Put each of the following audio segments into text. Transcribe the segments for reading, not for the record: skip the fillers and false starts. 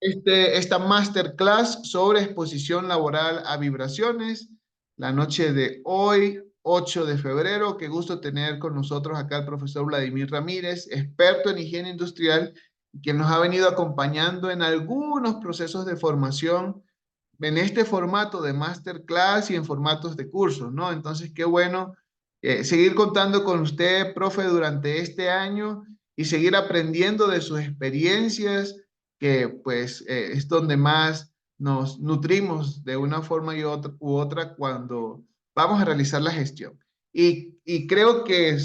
esta masterclass sobre exposición laboral a vibraciones, la noche de hoy, 8 de febrero. Qué gusto tener con nosotros acá al profesor Vladimir Ramírez, experto en higiene industrial, quien nos ha venido acompañando en algunos procesos de formación en este formato de masterclass y en formatos de cursos, ¿no? Entonces, qué bueno seguir contando con usted, profe, durante este año y seguir aprendiendo de sus experiencias, que pues es donde más nos nutrimos de una forma u otra cuando vamos a realizar la gestión. Y creo que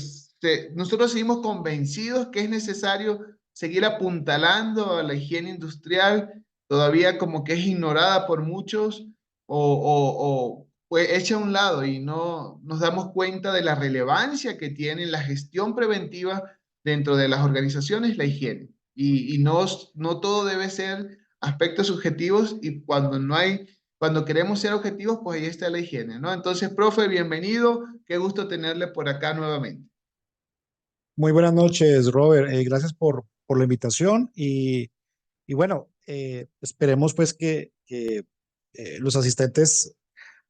nosotros seguimos convencidos que es necesario seguir apuntalando a la higiene industrial, todavía como que es ignorada por muchos o pues hecha a un lado, y no nos damos cuenta de la relevancia que tiene la gestión preventiva dentro de las organizaciones, la higiene. Y no todo debe ser aspectos subjetivos, y cuando queremos ser objetivos, pues ahí está la higiene, ¿no? Entonces, profe, bienvenido, qué gusto tenerle por acá nuevamente. Muy buenas noches, Robert. Gracias por la invitación y bueno, esperemos pues que los asistentes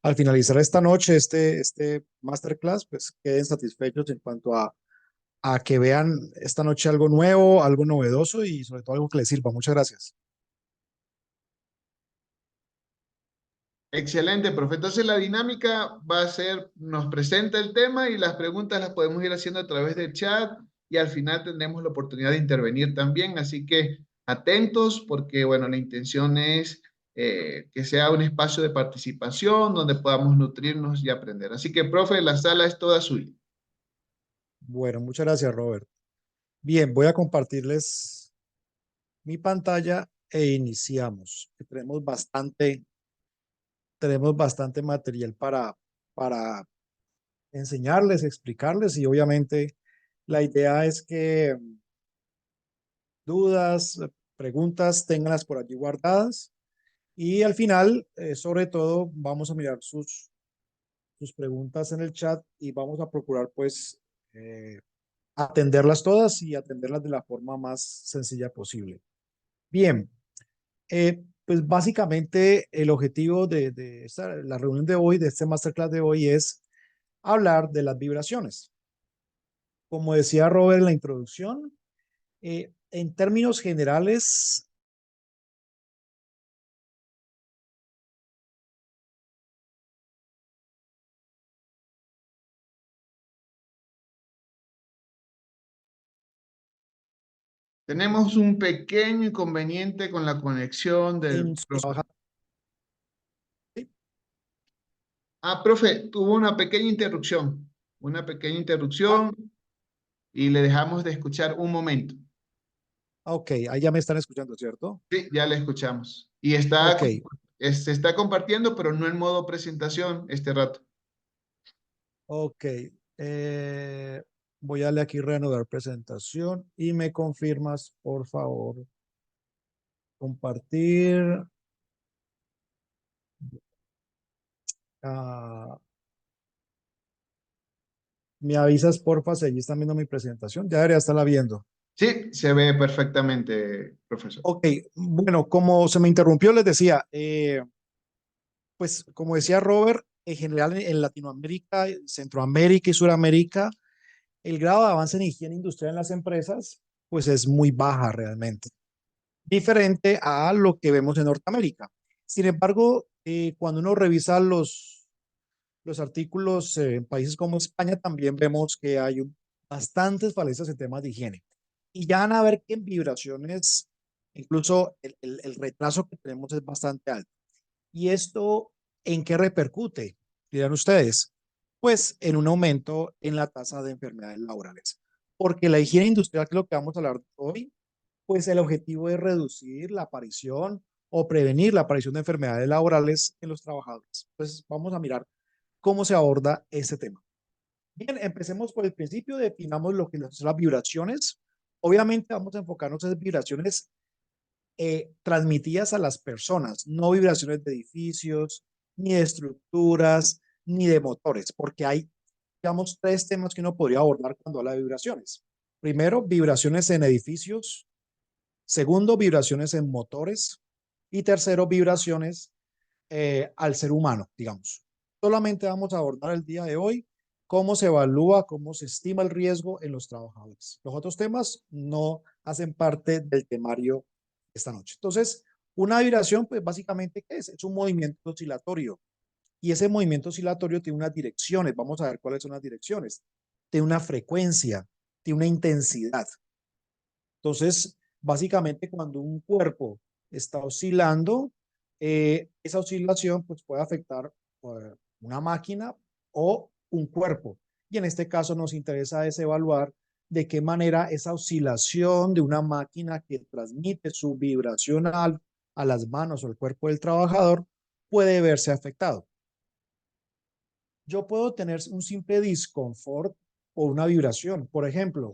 al finalizar esta noche, este masterclass, pues queden satisfechos en cuanto a que vean esta noche algo nuevo, algo novedoso y sobre todo algo que les sirva. Muchas gracias. Excelente, profe. Entonces la dinámica va a ser, nos presenta el tema y las preguntas las podemos ir haciendo a través del chat, y al final tendremos la oportunidad de intervenir también. Así que atentos, porque bueno, la intención es que sea un espacio de participación donde podamos nutrirnos y aprender. Así que, profe, la sala es toda suya. Bueno, muchas gracias, Robert. Bien, voy a compartirles mi pantalla e iniciamos. Tenemos bastante material para enseñarles, explicarles y obviamente la idea es que dudas, preguntas, ténganlas por allí guardadas y al final, sobre todo, vamos a mirar sus preguntas en el chat y vamos a procurar pues eh, atenderlas todas y atenderlas de la forma más sencilla posible. Bien, pues básicamente el objetivo de la reunión de hoy, de este masterclass de hoy es hablar de las vibraciones. Como decía Robert en la introducción, en términos generales, Tenemos un pequeño inconveniente con la conexión del en profe. trabajar, Ah, profe, tuvo una pequeña ah, interrupción y le dejamos de escuchar un momento. ok, ahí ya me están escuchando, ¿cierto? Sí, ya le escuchamos. Y Ok, se está compartiendo, pero no en modo presentación este rato. ok. eh, Voy a darle aquí reanudar presentación y me confirmas, por favor, compartir. ah, Me avisas, porfa, si allí están viendo mi presentación. Ya debería estarla viendo. Sí, se ve perfectamente, profesor. Ok, bueno, como se me interrumpió, les decía, pues como decía Robert, en general en Latinoamérica, Centroamérica y Suramérica, el grado de avance en higiene industrial en las empresas, pues es muy baja realmente, diferente a lo que vemos en Norteamérica. Sin embargo, cuando uno revisa los artículos en países como España, también vemos que hay bastantes falencias en temas de higiene. Y ya van a ver que en vibraciones, incluso el retraso que tenemos es bastante alto. ¿Y esto en qué repercute? Dirán ustedes, pues en un aumento en la tasa de enfermedades laborales. Porque la higiene industrial, que es lo que vamos a hablar hoy, pues el objetivo es reducir la aparición o prevenir la aparición de enfermedades laborales en los trabajadores. Entonces, vamos a mirar cómo se aborda este tema. Bien, empecemos por el principio, definamos lo que son las vibraciones. Obviamente vamos a enfocarnos en vibraciones transmitidas a las personas, no vibraciones de edificios, ni de estructuras, ni de motores, porque hay, digamos, tres temas que uno podría abordar cuando habla de vibraciones. Primero, vibraciones en edificios. Segundo, vibraciones en motores. Y tercero, vibraciones al ser humano, digamos. Solamente vamos a abordar el día de hoy cómo se evalúa, cómo se estima el riesgo en los trabajadores. Los otros temas no hacen parte del temario esta noche. Entonces, una vibración, pues básicamente, ¿qué es? Es un movimiento oscilatorio. Y ese movimiento oscilatorio tiene unas direcciones. Vamos a ver cuáles son las direcciones. Tiene una frecuencia, tiene una intensidad. Entonces, básicamente, cuando un cuerpo está oscilando, esa oscilación pues, puede afectar una máquina o un cuerpo. Y en este caso nos interesa es evaluar de qué manera esa oscilación de una máquina que transmite su vibración a las manos o al cuerpo del trabajador puede verse afectado. Yo puedo tener un simple disconfort o una vibración. Por ejemplo,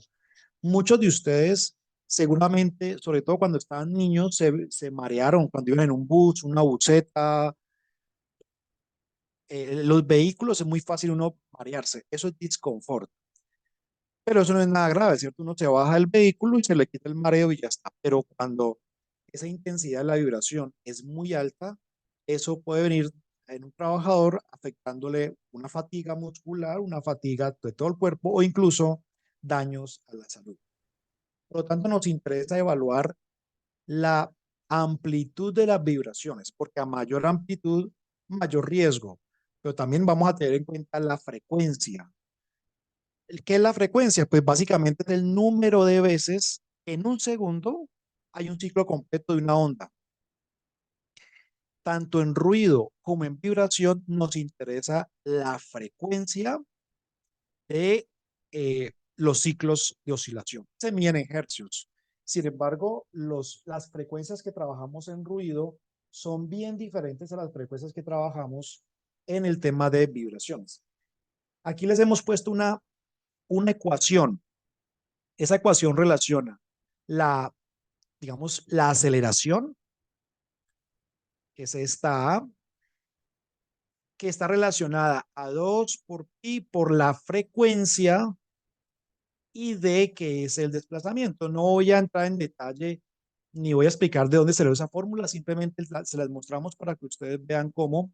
muchos de ustedes seguramente, sobre todo cuando estaban niños, se marearon cuando iban en un bus, una buseta. Los vehículos es muy fácil uno marearse. Eso es disconfort. Pero eso no es nada grave, ¿cierto? Uno se baja del vehículo y se le quita el mareo y ya está. Pero cuando esa intensidad de la vibración es muy alta, eso puede venir en un trabajador afectándole una fatiga muscular, una fatiga de todo el cuerpo o incluso daños a la salud. Por lo tanto, nos interesa evaluar la amplitud de las vibraciones, porque a mayor amplitud, mayor riesgo. Pero también vamos a tener en cuenta la frecuencia. ¿Qué es la frecuencia? Pues básicamente es el número de veces en un segundo hay un ciclo completo de una onda. Tanto en ruido como en vibración nos interesa la frecuencia de los ciclos de oscilación. Se miden en hercios. Sin embargo, las frecuencias que trabajamos en ruido son bien diferentes a las frecuencias que trabajamos en el tema de vibraciones. Aquí les hemos puesto una ecuación. Esa ecuación relaciona la, digamos, la aceleración, que es esta A, que está relacionada a 2 por pi por la frecuencia y D, que es el desplazamiento. No voy a entrar en detalle ni voy a explicar de dónde salió esa fórmula, simplemente se las mostramos para que ustedes vean cómo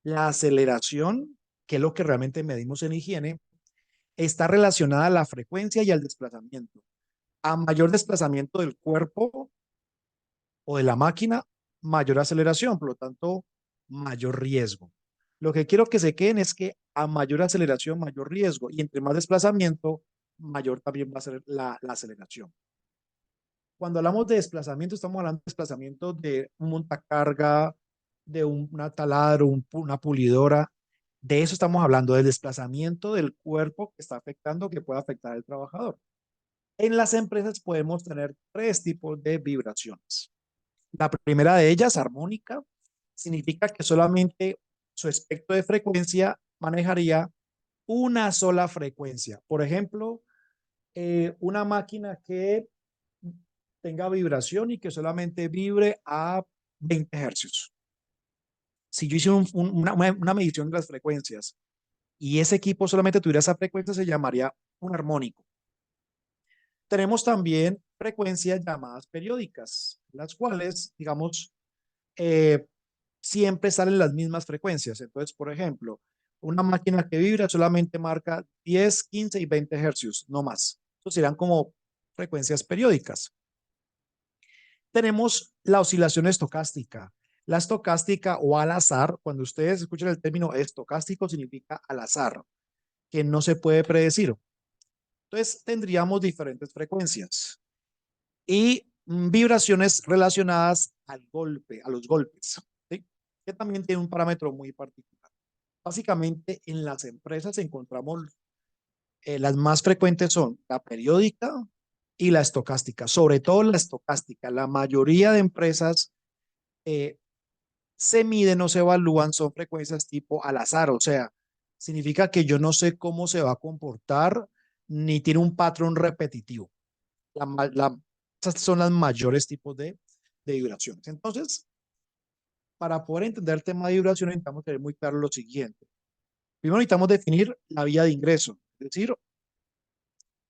la aceleración, que es lo que realmente medimos en higiene, está relacionada a la frecuencia y al desplazamiento. A mayor desplazamiento del cuerpo o de la máquina, mayor aceleración, por lo tanto, mayor riesgo. Lo que quiero que se queden es que a mayor aceleración, mayor riesgo, y entre más desplazamiento, mayor también va a ser la aceleración. Cuando hablamos de desplazamiento, estamos hablando de desplazamiento de un montacarga, de una taladro, una pulidora. De eso estamos hablando, del desplazamiento del cuerpo que está afectando, que puede afectar al trabajador. En las empresas podemos tener tres tipos de vibraciones. La primera de ellas, armónica, significa que solamente su espectro de frecuencia manejaría una sola frecuencia. Por ejemplo, una máquina que tenga vibración y que solamente vibre a 20 hercios. Si yo hice una medición de las frecuencias y ese equipo solamente tuviera esa frecuencia, se llamaría un armónico. Tenemos también frecuencias llamadas periódicas, las cuales, digamos, eh, siempre salen las mismas frecuencias. Entonces, por ejemplo, una máquina que vibra solamente marca 10, 15 y 20 hercios, no más. Eso serían como frecuencias periódicas. Tenemos la oscilación estocástica. La estocástica o al azar, cuando ustedes escuchan el término estocástico, significa al azar, que no se puede predecir. Entonces, tendríamos diferentes frecuencias y vibraciones relacionadas al golpe, a los golpes, ¿sí? Que también tiene un parámetro muy particular. Básicamente, en las empresas encontramos las más frecuentes son la periódica y la estocástica, sobre todo la estocástica. La mayoría de empresas eh, se miden o se evalúan son frecuencias tipo al azar, o sea, significa que yo no sé cómo se va a comportar ni tiene un patrón repetitivo. Esas son las mayores tipos de vibraciones. Entonces, para poder entender el tema de vibración, necesitamos tener muy claro lo siguiente. Primero necesitamos definir la vía de ingreso, es decir,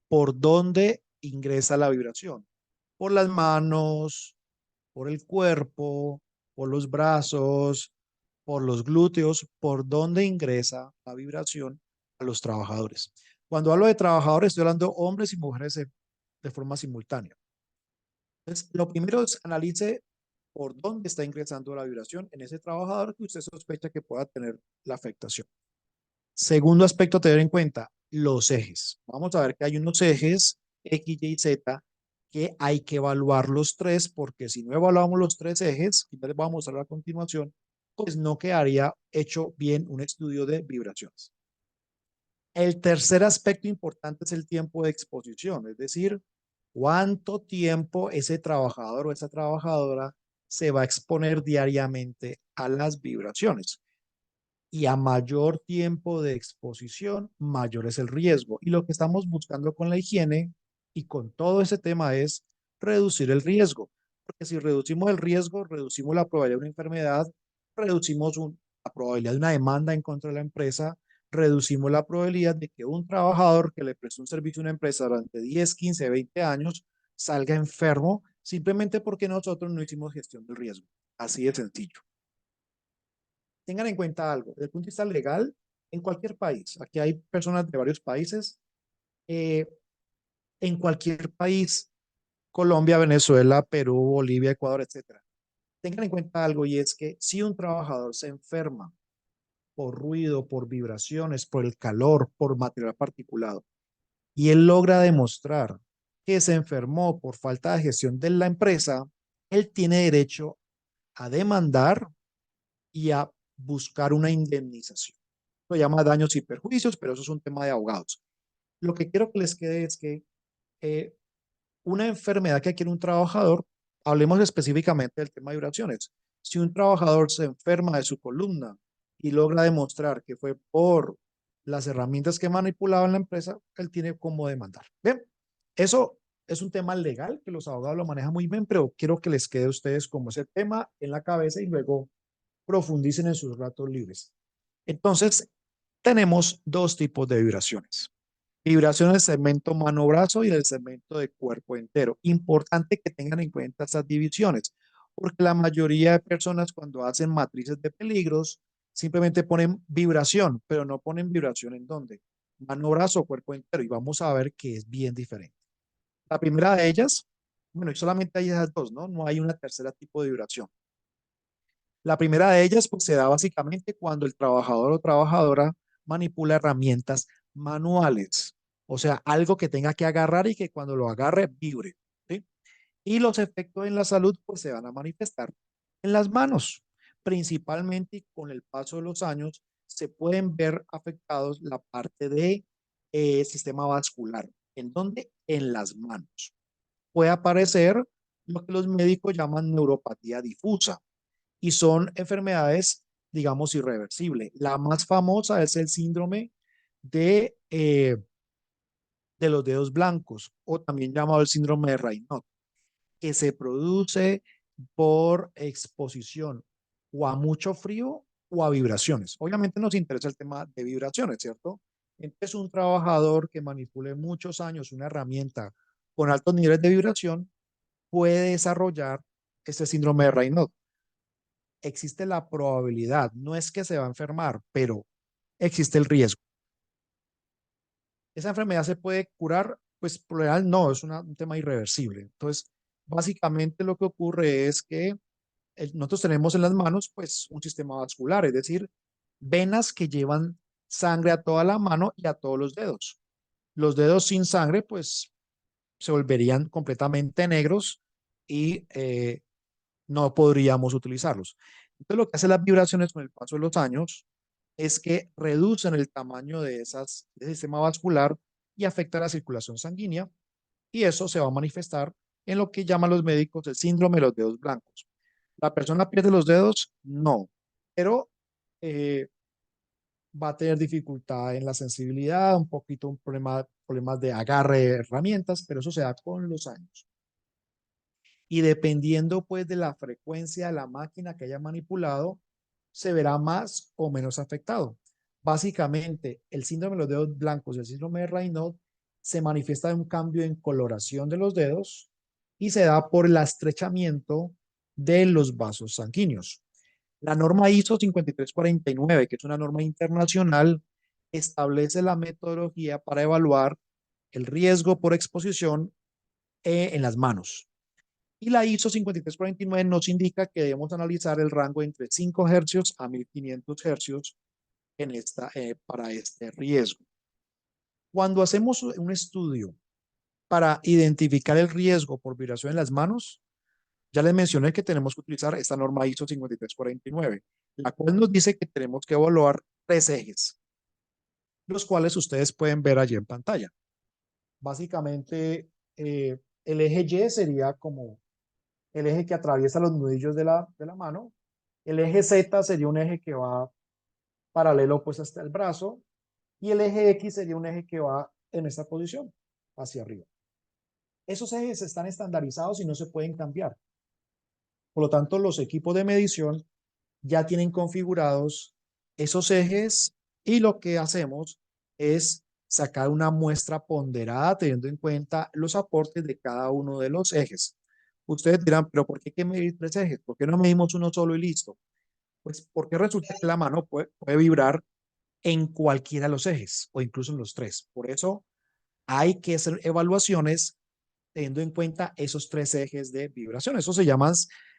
por dónde ingresa la vibración. Por las manos, por el cuerpo, por los brazos, por los glúteos, por donde ingresa la vibración a los trabajadores. Cuando hablo de trabajadores, estoy hablando hombres y mujeres de forma simultánea. Entonces, lo primero es analice por dónde está ingresando la vibración en ese trabajador que usted sospecha que pueda tener la afectación. Segundo aspecto a tener en cuenta, los ejes. Vamos a ver que hay unos ejes X, Y, Z que hay que evaluar los tres, porque si no evaluamos los tres ejes, que ya les vamos a mostrar a continuación, pues no quedaría hecho bien un estudio de vibraciones. El tercer aspecto importante es el tiempo de exposición, es decir, cuánto tiempo ese trabajador o esa trabajadora se va a exponer diariamente a las vibraciones. Y a mayor tiempo de exposición, mayor es el riesgo. Y lo que estamos buscando con la higiene y con todo ese tema es reducir el riesgo. Porque si reducimos el riesgo, reducimos la probabilidad de una enfermedad, reducimos la probabilidad de una demanda en contra de la empresa, reducimos la probabilidad de que un trabajador que le prestó un servicio a una empresa durante 10, 15, 20 años salga enfermo simplemente porque nosotros no hicimos gestión del riesgo. Así de sencillo. Tengan en cuenta algo, desde el punto de vista legal, en cualquier país, aquí hay personas de varios países, eh, en cualquier país, Colombia, Venezuela, Perú, Bolivia, Ecuador, etcétera. Tengan en cuenta algo y es que si un trabajador se enferma por ruido, por vibraciones, por el calor, por material particulado, y él logra demostrar que se enfermó por falta de gestión de la empresa, él tiene derecho a demandar y a buscar una indemnización. Lo llama daños y perjuicios, pero eso es un tema de abogados. Lo que quiero que les quede es que eh, una enfermedad que adquiere un trabajador, hablemos específicamente del tema de vibraciones. Si un trabajador se enferma de su columna y logra demostrar que fue por las herramientas que manipulaba en la empresa, él tiene cómo demandar. Bien, eso es un tema legal que los abogados lo manejan muy bien, pero quiero que les quede a ustedes como ese tema en la cabeza y luego profundicen en sus ratos libres. Entonces, tenemos dos tipos de vibraciones. Vibración del segmento mano-brazo y del segmento de cuerpo entero. Importante que tengan en cuenta estas divisiones, porque la mayoría de personas cuando hacen matrices de peligros simplemente ponen vibración, pero no ponen vibración en dónde. Mano-brazo, cuerpo entero. Y vamos a ver que es bien diferente. La primera de ellas, bueno, y solamente hay esas dos, ¿no? No hay una tercera tipo de vibración. La primera de ellas pues, se da básicamente cuando el trabajador o trabajadora manipula herramientas manuales, o sea, algo que tenga que agarrar y que cuando lo agarre vibre, ¿sí? Y los efectos en la salud pues se van a manifestar en las manos, principalmente con el paso de los años se pueden ver afectados la parte de sistema vascular, ¿en dónde? En las manos. Puede aparecer lo que los médicos llaman neuropatía difusa y son enfermedades, digamos, irreversibles. La más famosa es el síndrome de los dedos blancos o también llamado el síndrome de Raynaud, que se produce por exposición o a mucho frío o a vibraciones. Obviamente nos interesa el tema de vibraciones, ¿cierto? Entonces, un trabajador que manipule muchos años una herramienta con altos niveles de vibración puede desarrollar este síndrome de Raynaud. Existe la probabilidad, no es que se va a enfermar, pero existe el riesgo. ¿Esa enfermedad se puede curar? Pues por lo general no, es un tema irreversible. Entonces, básicamente lo que ocurre es que nosotros tenemos en las manos pues un sistema vascular, es decir, venas que llevan sangre a toda la mano y a todos los dedos. Los dedos sin sangre pues se volverían completamente negros y no podríamos utilizarlos. Entonces, lo que hacen las vibraciones con el paso de los años es que reducen el tamaño de ese sistema vascular y afecta la circulación sanguínea y eso se va a manifestar en lo que llaman los médicos el síndrome de los dedos blancos. ¿La persona pierde los dedos? No, pero eh, va a tener dificultad en la sensibilidad, un poquito problemas de agarre de herramientas, pero eso se da con los años. Y dependiendo pues de la frecuencia de la máquina que haya manipulado, se verá más o menos afectado. Básicamente, el síndrome de los dedos blancos y el síndrome de Raynaud se manifiesta en un cambio en coloración de los dedos y se da por el estrechamiento de los vasos sanguíneos. La norma ISO 5349, que es una norma internacional, establece la metodología para evaluar el riesgo por exposición en las manos. Y la ISO 5349 nos indica que debemos analizar el rango entre 5 hercios a 1500 hercios para este riesgo. Cuando hacemos un estudio para identificar el riesgo por vibración en las manos, ya les mencioné que tenemos que utilizar esta norma ISO 5349, la cual nos dice que tenemos que evaluar 3 ejes, los cuales ustedes pueden ver allí en pantalla. Básicamente, el eje Y sería como el eje que atraviesa los nudillos de la mano. El eje Z sería un eje que va paralelo pues hasta el brazo. Y el eje X sería un eje que va en esta posición, hacia arriba. Esos ejes están estandarizados y no se pueden cambiar. Por lo tanto, los equipos de medición ya tienen configurados esos ejes y lo que hacemos es sacar una muestra ponderada teniendo en cuenta los aportes de cada uno de los ejes. Ustedes dirán, pero ¿por qué hay que medir 3 ejes? ¿Por qué no medimos uno solo y listo? Pues porque resulta que la mano puede vibrar en cualquiera de los ejes o incluso en los 3. Por eso hay que hacer evaluaciones teniendo en cuenta esos 3 ejes de vibración. Eso se llaman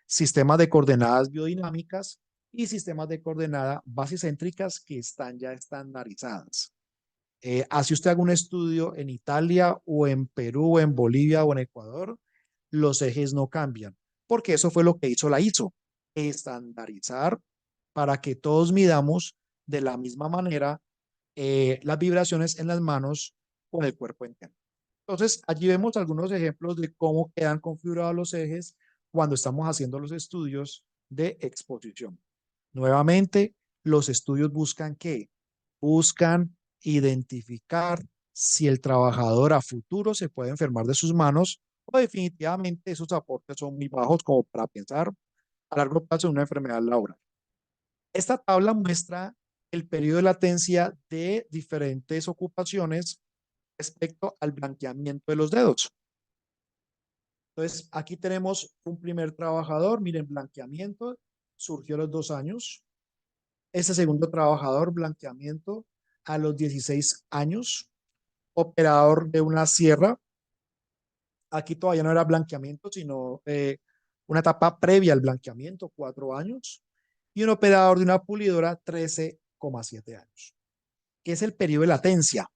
sistemas de coordenadas biodinámicas y sistemas de coordenadas basicéntricas que están ya estandarizadas. Hace usted algún estudio en Italia o en Perú o en Bolivia o en Ecuador, los ejes no cambian, porque eso fue lo que hizo la ISO, estandarizar para que todos midamos de la misma manera las vibraciones en las manos con el cuerpo entero. Entonces, allí vemos algunos ejemplos de cómo quedan configurados los ejes cuando estamos haciendo los estudios de exposición. Nuevamente, los estudios buscan ¿qué? Buscan identificar si el trabajador a futuro se puede enfermar de sus manos o definitivamente esos aportes son muy bajos como para pensar a largo plazo en una enfermedad laboral. Esta tabla muestra el periodo de latencia de diferentes ocupaciones respecto al blanqueamiento de los dedos. Entonces, aquí tenemos un primer trabajador, miren, blanqueamiento, surgió a los 2 años. Ese segundo trabajador, blanqueamiento a los 16 años. Operador de una sierra, aquí todavía no era blanqueamiento, sino una etapa previa al blanqueamiento, 4 años. Y un operador de una pulidora, 13,7 años, que es el periodo de latencia.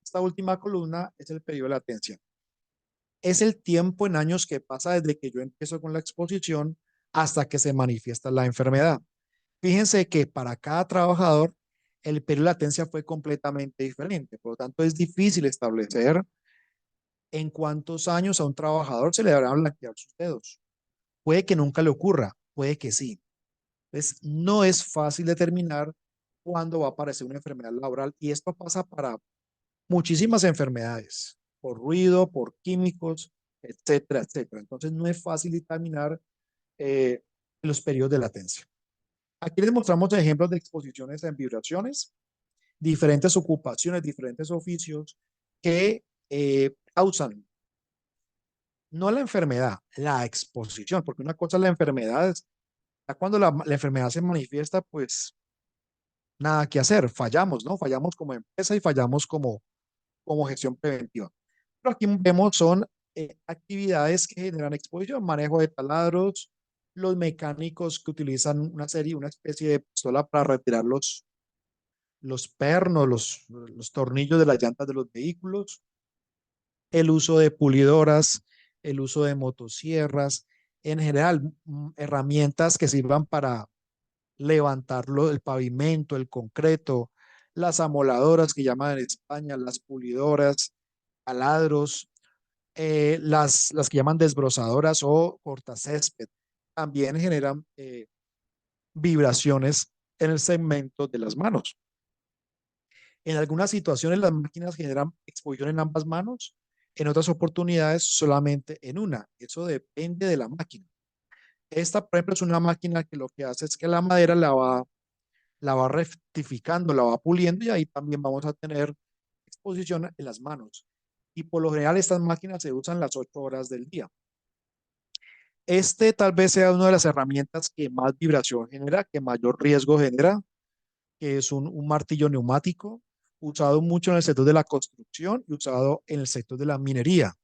Esta última columna es el periodo de latencia. Es el tiempo en años que pasa desde que yo empiezo con la exposición hasta que se manifiesta la enfermedad. Fíjense que para cada trabajador el periodo de latencia fue completamente diferente. Por lo tanto, es difícil establecer en cuántos años a un trabajador se le deberán blanquear sus dedos. Puede que nunca le ocurra, puede que sí. Entonces, no es fácil determinar cuándo va a aparecer una enfermedad laboral y esto pasa para muchísimas enfermedades, por ruido, por químicos, etcétera, etcétera. Entonces, no es fácil determinar eh, los periodos de latencia. Aquí les mostramos ejemplos de exposiciones en vibraciones, diferentes ocupaciones, diferentes oficios que causan no la enfermedad, la exposición, porque una cosa es la enfermedad, cuando la enfermedad se manifiesta, pues nada que hacer, fallamos, ¿no? Fallamos como empresa y fallamos como gestión preventiva. Pero aquí vemos son actividades que generan exposición, manejo de taladros, los mecánicos que utilizan una especie de pistola para retirar los pernos, los tornillos de las llantas de los vehículos, el uso de pulidoras, el uso de motosierras, en general, herramientas que sirvan para levantarlo, el pavimento, el concreto, las amoladoras que llaman en España, las pulidoras, taladros, las que llaman desbrozadoras o cortacésped, también generan vibraciones en el segmento de las manos. En algunas situaciones las máquinas generan exposición en ambas manos, en otras oportunidades solamente en una. Eso depende de la máquina. Esta, por ejemplo, es una máquina que lo que hace es que la madera la va rectificando, la va puliendo y ahí también vamos a tener exposición en las manos. Y por lo general estas máquinas se usan las 8 horas del día. Este tal vez sea una de las herramientas que más vibración genera, que mayor riesgo genera, que es un martillo neumático, usado mucho en el sector de la construcción y usado en el sector de la minería.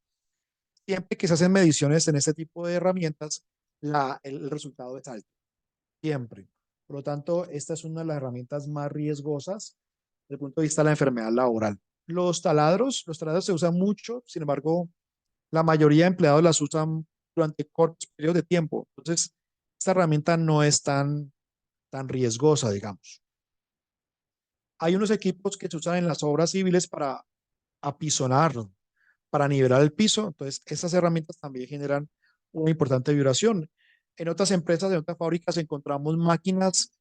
Siempre que se hacen mediciones en este tipo de herramientas, el resultado es alto, siempre. Por lo tanto, esta es una de las herramientas más riesgosas desde el punto de vista de la enfermedad laboral. Los taladros se usan mucho, sin embargo, la mayoría de empleados las usan durante cortos periodos de tiempo. Entonces, esta herramienta no es tan riesgosa, digamos. Hay unos equipos que se usan en las obras civiles para apisonar, para nivelar el piso. Entonces, estas herramientas también generan una importante vibración. En otras empresas, en otras fábricas, encontramos máquinas,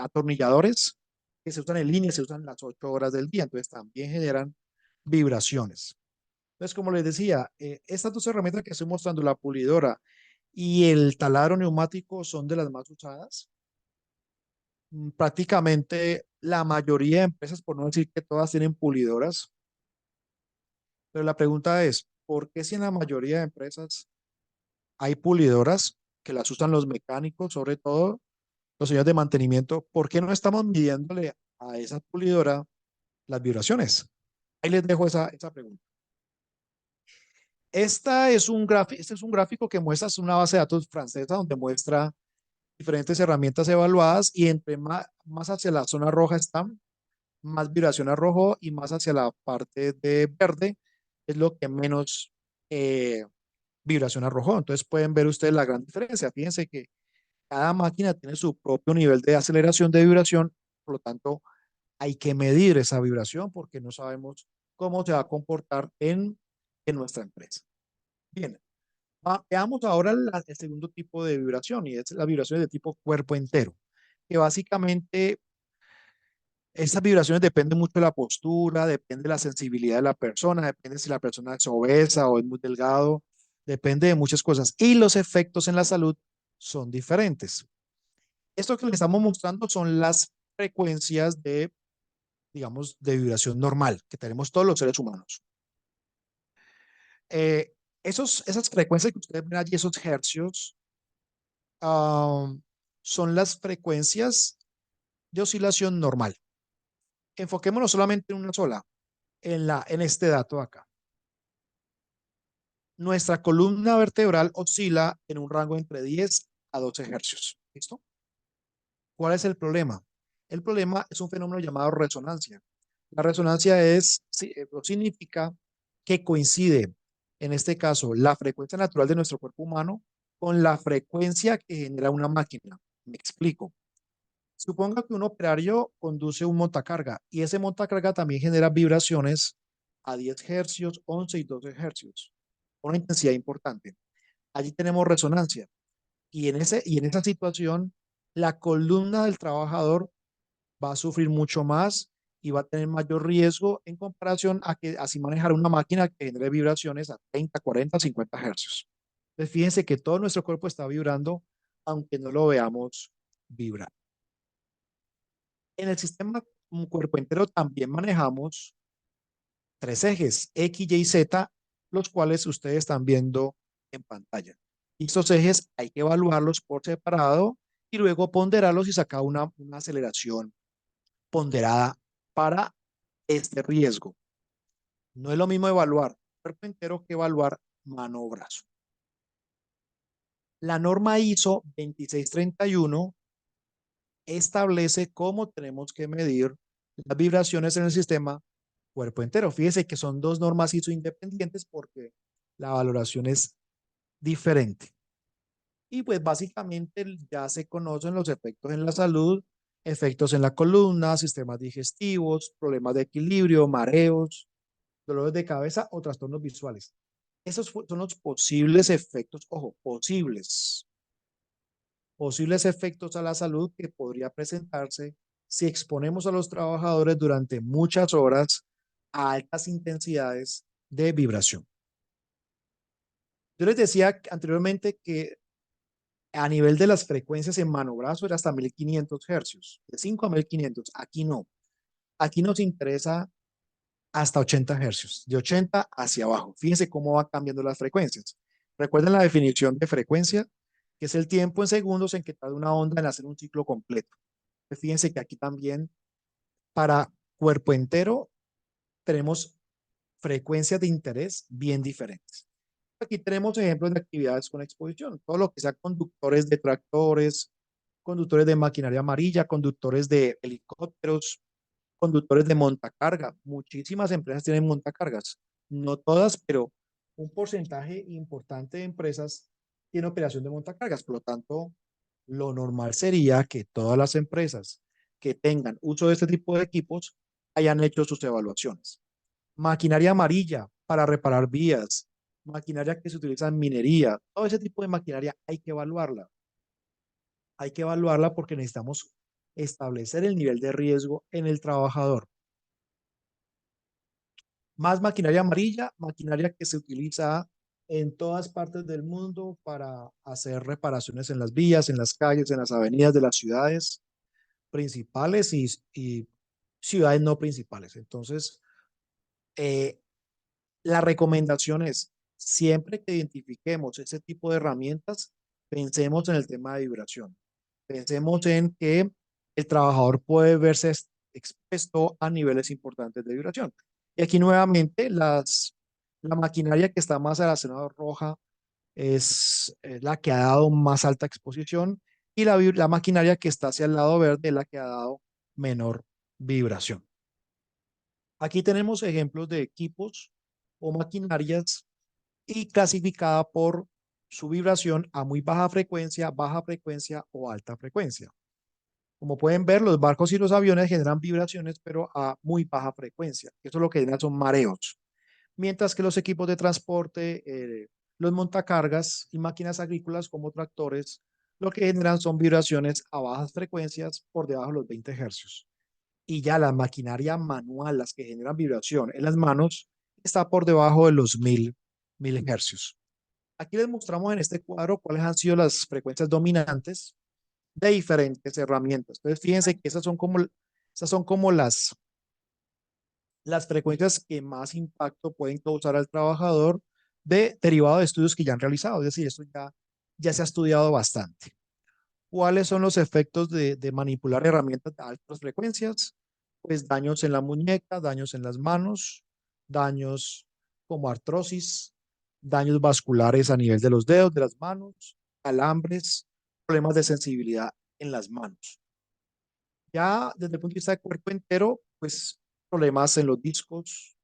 atornilladores que se usan en línea, se usan las 8 horas del día. Entonces, también generan vibraciones. Entonces, como les decía, estas dos herramientas que estoy mostrando, la pulidora y el taladro neumático, son de las más usadas. Prácticamente la mayoría de empresas, por no decir que todas, tienen pulidoras. Pero la pregunta es, ¿por qué si en la mayoría de empresas hay pulidoras que las usan los mecánicos, sobre todo los señores de mantenimiento, por qué no estamos midiéndole a esa pulidora las vibraciones? Ahí les dejo esa pregunta. Este es un gráfico que muestra, es una base de datos francesa donde muestra diferentes herramientas evaluadas, y entre más hacia la zona roja están, más vibración a rojo, y más hacia la parte de verde es lo que menos vibración a rojo. Entonces pueden ver ustedes la gran diferencia. Fíjense que cada máquina tiene su propio nivel de aceleración de vibración, por lo tanto hay que medir esa vibración porque no sabemos cómo se va a comportar en nuestra empresa. Bien, veamos ahora el segundo tipo de vibración, y es la vibración de tipo cuerpo entero, que básicamente estas vibraciones dependen mucho de la postura, depende de la sensibilidad de la persona, depende si la persona es obesa o es muy delgado, depende de muchas cosas. Y los efectos en la salud son diferentes. Esto que les estamos mostrando son las frecuencias de, digamos, de vibración normal que tenemos todos los seres humanos. Eh, esas frecuencias que ustedes ven allí, esos hercios, ah, son las frecuencias de oscilación normal. Enfoquémonos solamente en una sola, en este dato acá. Nuestra columna vertebral oscila en un rango entre 10 a 12 hercios. ¿Listo? ¿Cuál es el problema? El problema es un fenómeno llamado resonancia. La resonancia significa que coincide, en este caso, la frecuencia natural de nuestro cuerpo humano con la frecuencia que genera una máquina. Me explico. Suponga que un operario conduce un montacarga, y ese montacarga también genera vibraciones a 10 hercios, 11 y 12 hercios, una intensidad importante. Allí tenemos resonancia, y en esa situación la columna del trabajador va a sufrir mucho más y va a tener mayor riesgo en comparación a que así manejar una máquina que genere vibraciones a 30, 40, 50 hercios. Entonces fíjense que todo nuestro cuerpo está vibrando aunque no lo veamos vibrar. En el sistema cuerpo entero también manejamos tres ejes, X, Y, Z, los cuales ustedes están viendo en pantalla. Y estos ejes hay que evaluarlos por separado y luego ponderarlos y sacar una aceleración ponderada para este riesgo. No es lo mismo evaluar cuerpo entero que evaluar mano o brazo. La norma ISO 2631 establece cómo tenemos que medir las vibraciones en el sistema cuerpo entero. Fíjese que son dos normas ISO independientes porque la valoración es diferente. Y pues básicamente ya se conocen los efectos en la salud, efectos en la columna, sistemas digestivos, problemas de equilibrio, mareos, dolores de cabeza o trastornos visuales. Esos son los posibles efectos, ojo, posibles efectos a la salud que podría presentarse si exponemos a los trabajadores durante muchas horas a altas intensidades de vibración. Yo les decía anteriormente que a nivel de las frecuencias en mano-brazo era hasta 1500 hercios, de 5 a 1500. Aquí no. Aquí nos interesa hasta 80 hercios, de 80 hacia abajo. Fíjense cómo va cambiando las frecuencias. Recuerden la definición de frecuencia, que es el tiempo en segundos en que tarda una onda en hacer un ciclo completo. Pues fíjense que aquí también para cuerpo entero tenemos frecuencias de interés bien diferentes. Aquí tenemos ejemplos de actividades con exposición, todo lo que sea conductores de tractores, conductores de maquinaria amarilla, conductores de helicópteros, conductores de montacarga. Muchísimas empresas tienen montacargas, no todas, pero un porcentaje importante de empresas tiene operación de montacargas. Por lo tanto, lo normal sería que todas las empresas que tengan uso de este tipo de equipos hayan hecho sus evaluaciones. Maquinaria amarilla para reparar vías, maquinaria que se utiliza en minería, todo ese tipo de maquinaria hay que evaluarla. Hay que evaluarla porque necesitamos establecer el nivel de riesgo en el trabajador. Más maquinaria amarilla, maquinaria que se utiliza en todas partes del mundo para hacer reparaciones en las vías, en las calles, en las avenidas de las ciudades principales y ciudades no principales. Entonces, eh, la recomendación es, siempre que identifiquemos ese tipo de herramientas, pensemos en el tema de vibración. Pensemos en que el trabajador puede verse expuesto a niveles importantes de vibración. Y aquí nuevamente la maquinaria que está más a la zona roja es la que ha dado más alta exposición y la maquinaria que está hacia el lado verde es la que ha dado menor vibración. Aquí tenemos ejemplos de equipos o maquinarias y clasificada por su vibración a muy baja frecuencia o alta frecuencia. Como pueden ver, los barcos y los aviones generan vibraciones, pero a muy baja frecuencia. Eso es lo que generan son mareos. Mientras que los equipos de transporte, los montacargas y máquinas agrícolas como tractores, lo que generan son vibraciones a bajas frecuencias por debajo de los 20 hercios. Y ya la maquinaria manual, las que generan vibración en las manos, está por debajo de los 1000 hercios. Aquí les mostramos en este cuadro cuáles han sido las frecuencias dominantes de diferentes herramientas. Entonces, fíjense que esas son como las frecuencias que más impacto pueden causar al trabajador derivado de estudios que ya han realizado. Es decir, esto ya se ha estudiado bastante. ¿Cuáles son los efectos de manipular herramientas de altas frecuencias? Pues daños en la muñeca, daños en las manos, daños como artrosis, daños vasculares a nivel de los dedos, de las manos, calambres, problemas de sensibilidad en las manos. Ya desde el punto de vista de cuerpo entero, pues problemas en los discos,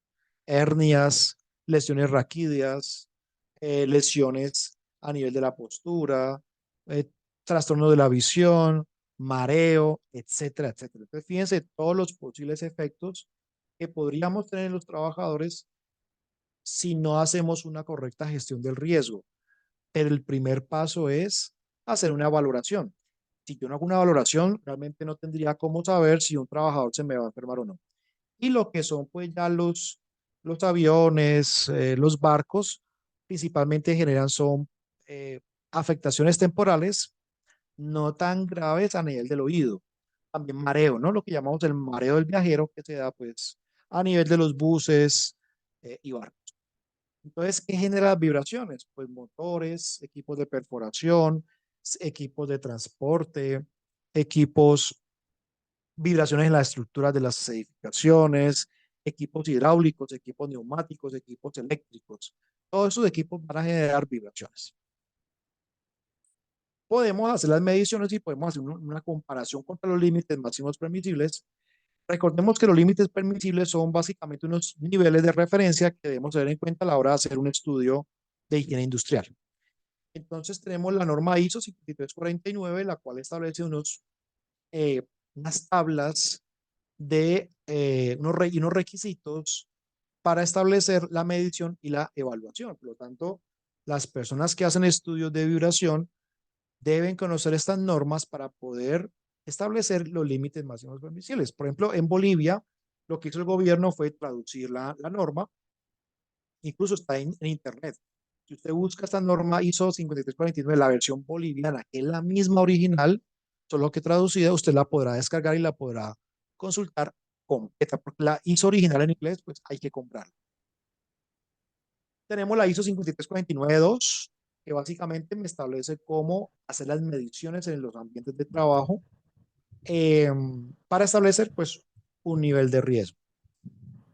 hernias, lesiones raquídeas, lesiones a nivel de la postura, eh, trastorno de la visión, mareo, etcétera, etcétera. Entonces, fíjense todos los posibles efectos que podríamos tener en los trabajadores si no hacemos una correcta gestión del riesgo. Pero el primer paso es hacer una valoración. Si yo no hago una valoración, realmente no tendría cómo saber si un trabajador se me va a enfermar o no. Y lo que son pues ya los aviones, los barcos, principalmente generan son eh, afectaciones temporales no tan graves a nivel del oído. También mareo, ¿no? Lo que llamamos el mareo del viajero que se da pues a nivel de los buses y barcos. Entonces, ¿qué genera las vibraciones? Pues motores, equipos de perforación, equipos de transporte, equipos, vibraciones en las estructuras de las edificaciones, equipos hidráulicos, equipos neumáticos, equipos eléctricos. Todos esos equipos van a generar vibraciones. Podemos hacer las mediciones y podemos hacer una comparación contra los límites máximos permisibles. Recordemos que los límites permisibles son básicamente unos niveles de referencia que debemos tener en cuenta a la hora de hacer un estudio de higiene industrial. Entonces tenemos la norma ISO 5349, la cual establece eh, unas tablas de unos requisitos para establecer la medición y la evaluación. Por lo tanto, las personas que hacen estudios de vibración deben conocer estas normas para poder establecer los límites máximos permisibles. Por ejemplo, en Bolivia, lo que hizo el gobierno fue traducir la norma, incluso está en Internet. Si usted busca esta norma ISO 5349, la versión boliviana, que es la misma original, solo que traducida, usted la podrá descargar y la podrá consultar completa, porque la ISO original en inglés, pues hay que comprarla. Tenemos la ISO 53492, que básicamente me establece cómo hacer las mediciones en los ambientes de trabajo para establecer pues un nivel de riesgo.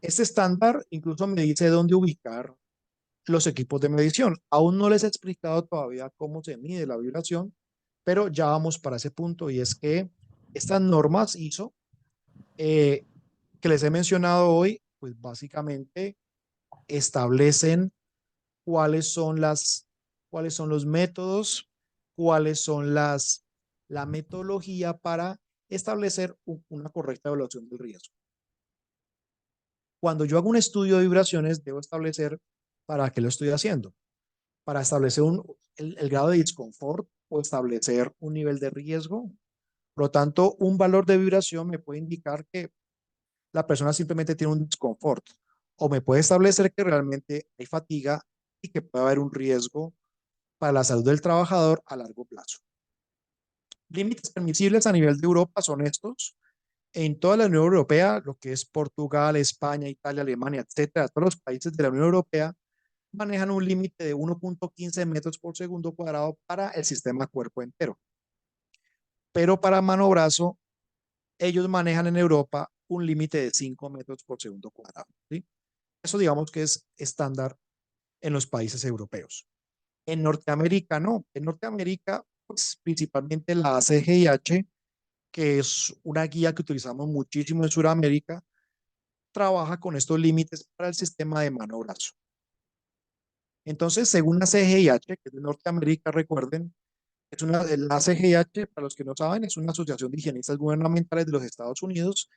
Este estándar incluso me dice dónde ubicar los equipos de medición. Aún no les he explicado todavía cómo se mide la vibración, pero ya vamos para ese punto y es que estas normas ISO eh, que les he mencionado hoy, pues básicamente establecen cuáles son los métodos, cuáles son la metodología para establecer una correcta evaluación del riesgo. Cuando yo hago un estudio de vibraciones, debo establecer para qué lo estoy haciendo. Para establecer el grado de disconfort o establecer un nivel de riesgo. Por lo tanto, un valor de vibración me puede indicar que la persona simplemente tiene un disconfort o me puede establecer que realmente hay fatiga y que puede haber un riesgo para la salud del trabajador a largo plazo. Límites permisibles a nivel de Europa son estos. En toda la Unión Europea, lo que es Portugal, España, Italia, Alemania, etcétera, todos los países de la Unión Europea manejan un límite de 1.15 metros por segundo cuadrado para el sistema cuerpo entero. Pero para mano brazo, ellos manejan en Europa un límite de 5 metros por segundo cuadrado. ¿Sí? Eso digamos que es estándar en los países europeos. En Norteamérica no. En Norteamérica, pues principalmente la ACGIH, que es una guía que utilizamos muchísimo en Sudamérica, trabaja con estos límites para el sistema de mano brazo. Entonces, según la CGIH, que es de Norteamérica, recuerden, la CGIH, para los que no saben, es una asociación de higienistas gubernamentales de los Estados Unidos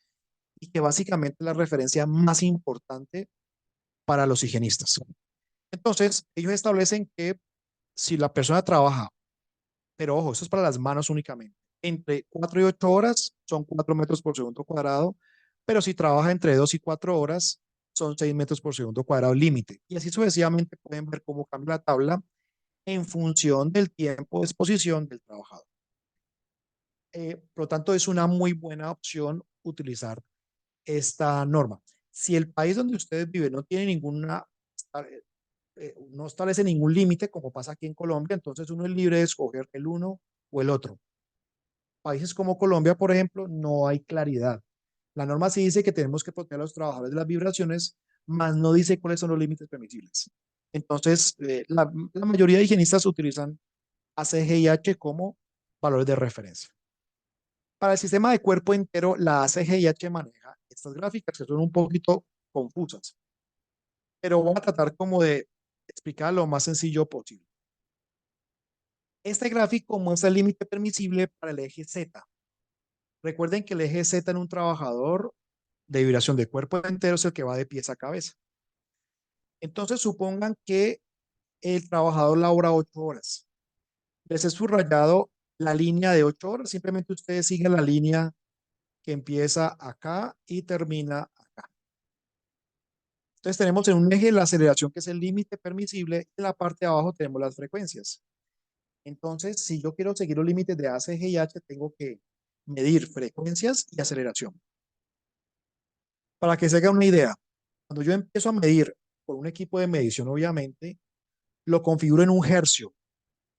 y que básicamente es la referencia más importante para los higienistas. Entonces, ellos establecen que si la persona trabaja, pero ojo, esto es para las manos únicamente, entre 4 y 8 horas son 4 metros por segundo cuadrado, pero si trabaja entre 2 y 4 horas son 6 metros por segundo cuadrado límite. Y así sucesivamente pueden ver cómo cambia la tabla en función del tiempo de exposición del trabajador. Por lo tanto, es una muy buena opción utilizar esta norma. Si el país donde ustedes viven no tiene no establece ningún límite, como pasa aquí en Colombia, entonces uno es libre de escoger el uno o el otro. Países como Colombia, por ejemplo, no hay claridad. La norma sí dice que tenemos que proteger a los trabajadores de las vibraciones, mas no dice cuáles son los límites permisibles. Entonces, la mayoría de higienistas utilizan ACGIH como valores de referencia. Para el sistema de cuerpo entero, la ACGIH maneja estas gráficas que son un poquito confusas, pero voy a tratar como de explicar lo más sencillo posible. Este gráfico muestra el límite permisible para el eje Z. Recuerden que el eje Z en un trabajador de vibración de cuerpo entero es el que va de pies a cabeza. Entonces, supongan que el trabajador labora 8 horas. Les he subrayado la línea de 8 horas. Simplemente ustedes siguen la línea que empieza acá y termina acá. Entonces tenemos en un eje la aceleración, que es el límite permisible, y en la parte de abajo tenemos las frecuencias. Entonces, si yo quiero seguir los límites de ACGIH, tengo que medir frecuencias y aceleración. Para que se haga una idea, cuando yo empiezo a medir con un equipo de medición, obviamente, lo configuro en un hercio.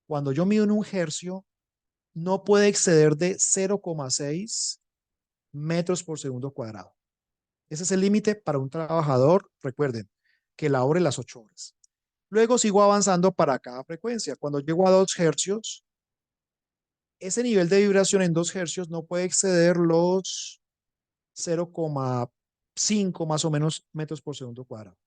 Cuando yo mido en un hercio, no puede exceder de 0,6 metros por segundo cuadrado. Ese es el límite para un trabajador, recuerden, que labore las 8 horas. Luego sigo avanzando para cada frecuencia. Cuando llego a 2 hercios, ese nivel de vibración en 2 hercios no puede exceder los 0,5 más o menos metros por segundo cuadrado.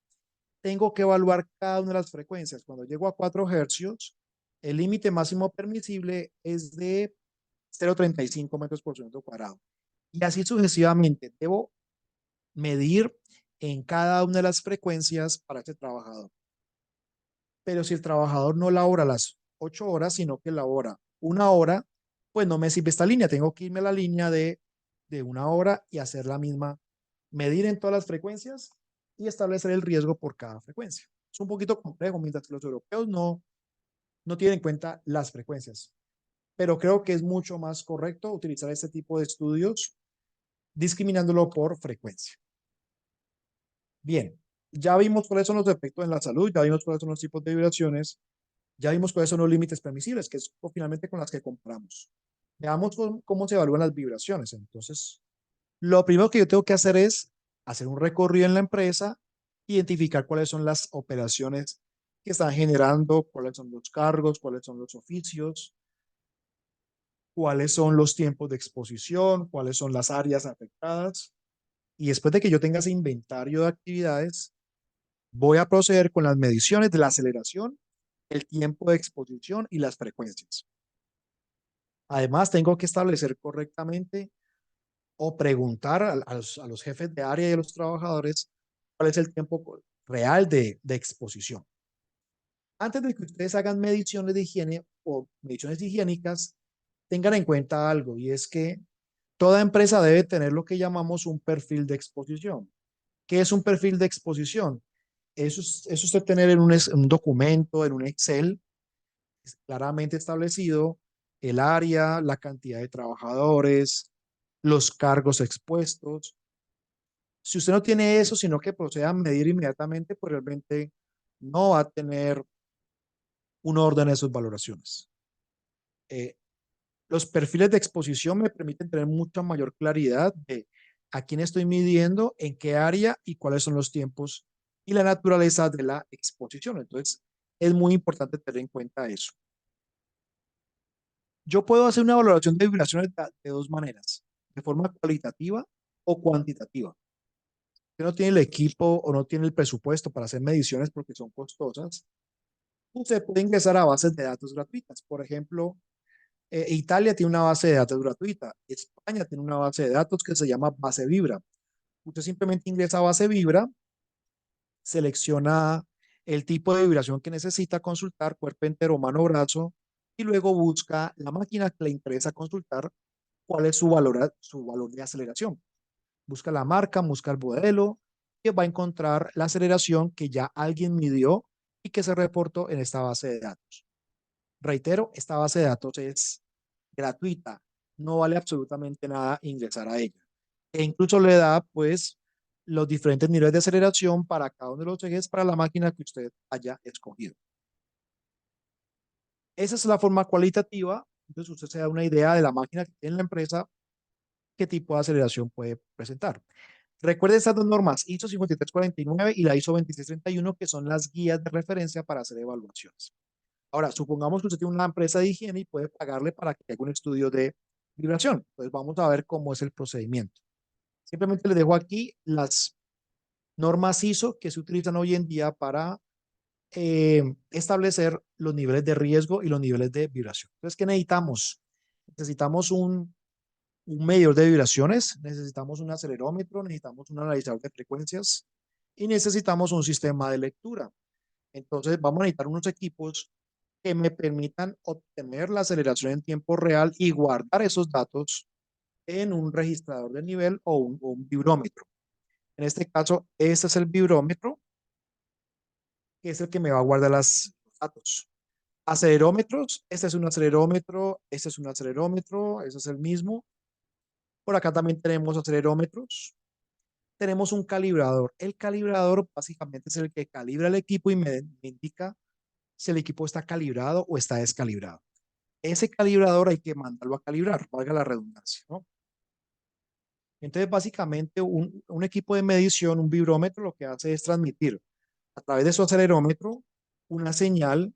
Tengo que evaluar cada una de las frecuencias. Cuando llego a 4 hercios, el límite máximo permisible es de 0,35 metros por segundo cuadrado. Y así sucesivamente. Debo medir en cada una de las frecuencias para este trabajador. Pero si el trabajador no labora las 8 horas, sino que labora 1 hora, pues no me sirve esta línea. Tengo que irme a la línea de 1 hora y hacer la misma, medir en todas las frecuencias y establecer el riesgo por cada frecuencia. Es un poquito complejo, mientras que los europeos no tienen en cuenta las frecuencias. Pero creo que es mucho más correcto utilizar este tipo de estudios discriminándolo por frecuencia. Bien, ya vimos cuáles son los efectos en la salud, ya vimos cuáles son los tipos de vibraciones. Ya vimos cuáles son los límites permisibles, que es finalmente con las que compramos. Veamos cómo se evalúan las vibraciones. Entonces, lo primero que yo tengo que hacer es hacer un recorrido en la empresa, identificar cuáles son las operaciones que están generando, cuáles son los cargos, cuáles son los oficios, cuáles son los tiempos de exposición, cuáles son las áreas afectadas. Y después de que yo tenga ese inventario de actividades, voy a proceder con las mediciones de la aceleración, el tiempo de exposición y las frecuencias. Además, tengo que establecer correctamente o preguntar a los jefes de área y a los trabajadores cuál es el tiempo real de exposición. Antes de que ustedes hagan mediciones de higiene o mediciones higiénicas, tengan en cuenta algo, y es que toda empresa debe tener lo que llamamos un perfil de exposición. ¿Qué es un perfil de exposición? Es usted tener en un documento, en un Excel, claramente establecido el área, la cantidad de trabajadores, los cargos expuestos. Si usted no tiene eso, sino que proceda a medir inmediatamente, pues realmente no va a tener un orden de sus valoraciones. Eh, los perfiles de exposición me permiten tener mucha mayor claridad de a quién estoy midiendo, en qué área y cuáles son los tiempos y la naturaleza de la exposición. Entonces, es muy importante tener en cuenta eso. Yo puedo hacer una valoración de vibraciones de dos maneras, de forma cualitativa o cuantitativa. Si no tiene el equipo o no tiene el presupuesto para hacer mediciones porque son costosas, usted puede ingresar a bases de datos gratuitas. Por ejemplo, Italia tiene una base de datos gratuita. España tiene una base de datos que se llama Base Vibra. Usted simplemente ingresa a Base Vibra, selecciona el tipo de vibración que necesita consultar, cuerpo entero, mano, brazo, y luego busca la máquina que le interesa consultar cuál es su valor de aceleración. Busca la marca, busca el modelo y va a encontrar la aceleración que ya alguien midió y que se reportó en esta base de datos. Reitero, esta base de datos es gratuita, no vale absolutamente nada ingresar a ella. E incluso le da, pues, los diferentes niveles de aceleración para cada uno de los ejes para la máquina que usted haya escogido. Esa es la forma cualitativa. Entonces, usted se da una idea de la máquina que tiene en la empresa, qué tipo de aceleración puede presentar. Recuerde estas dos normas, ISO 5349 y la ISO 2631, que son las guías de referencia para hacer evaluaciones. Ahora, supongamos que usted tiene una empresa de higiene y puede pagarle para que haga un estudio de vibración. Entonces, vamos a ver cómo es el procedimiento. Simplemente les dejo aquí las normas ISO que se utilizan hoy en día para establecer los niveles de riesgo y los niveles de vibración. Entonces, ¿qué necesitamos? Necesitamos un medidor de vibraciones, necesitamos un acelerómetro, necesitamos un analizador de frecuencias y necesitamos un sistema de lectura. Entonces, vamos a necesitar unos equipos que me permitan obtener la aceleración en tiempo real y guardar esos datos en un registrador de nivel o un vibrómetro. En este caso, este es el vibrómetro, que es el que me va a guardar los datos. Acelerómetros, este es un acelerómetro, este es un acelerómetro, ese es el mismo. Por acá también tenemos acelerómetros. Tenemos un calibrador. El calibrador básicamente es el que calibra el equipo y me indica si el equipo está calibrado o está descalibrado. Ese calibrador hay que mandarlo a calibrar, valga la redundancia, ¿no? Entonces, básicamente, un equipo de medición, un vibrómetro, lo que hace es transmitir a través de su acelerómetro una señal,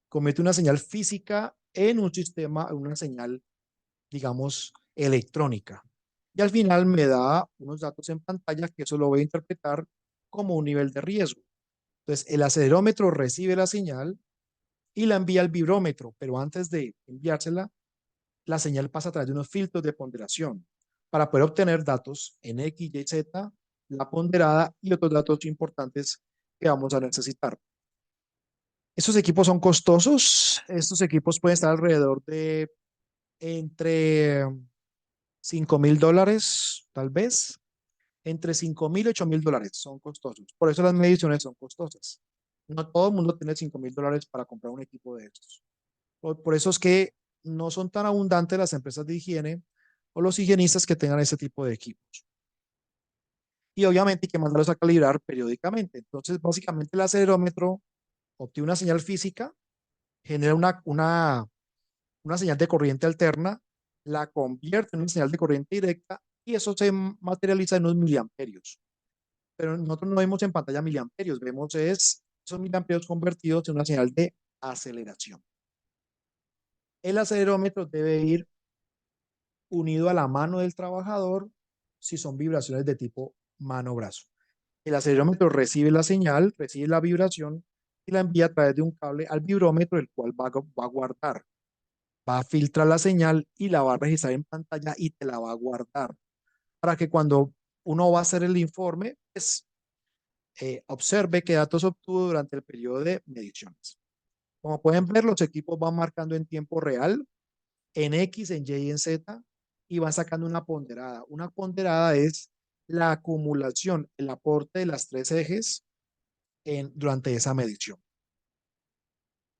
convierte una señal física en un sistema, una señal, digamos, electrónica. Y al final me da unos datos en pantalla que eso lo voy a interpretar como un nivel de riesgo. Entonces, el acelerómetro recibe la señal y la envía al vibrómetro, pero antes de enviársela, la señal pasa a través de unos filtros de ponderación para poder obtener datos en X, Y, Z, la ponderada y otros datos importantes que vamos a necesitar. Estos equipos son costosos. Estos equipos pueden estar alrededor de entre $5,000, tal vez. Entre 5,000 y 8,000 dólares son costosos. Por eso las mediciones son costosas. No todo el mundo tiene $5,000 para comprar un equipo de estos. Por eso es que no son tan abundantes las empresas de higiene o los higienistas que tengan ese tipo de equipos. Y obviamente hay que mandarlos a calibrar periódicamente. Entonces, básicamente el acelerómetro obtiene una señal física genera una señal de corriente alterna, la convierte en una señal de corriente directa y eso se materializa en unos miliamperios. Pero nosotros no vemos en pantalla miliamperios, vemos esos miliamperios convertidos en una señal de aceleración. El acelerómetro debe ir unido a la mano del trabajador si son vibraciones de tipo mano-brazo. El acelerómetro recibe la señal, recibe la vibración y la envía a través de un cable al vibrómetro, el cual va a guardar, va a filtrar la señal y la va a registrar en pantalla y te la va a guardar para que cuando uno va a hacer el informe, pues, observe qué datos obtuvo durante el periodo de mediciones. Como pueden ver, los equipos van marcando en tiempo real, en X, en Y y en Z, y van sacando una ponderada. Una ponderada es la acumulación, el aporte de las tres ejes durante esa medición.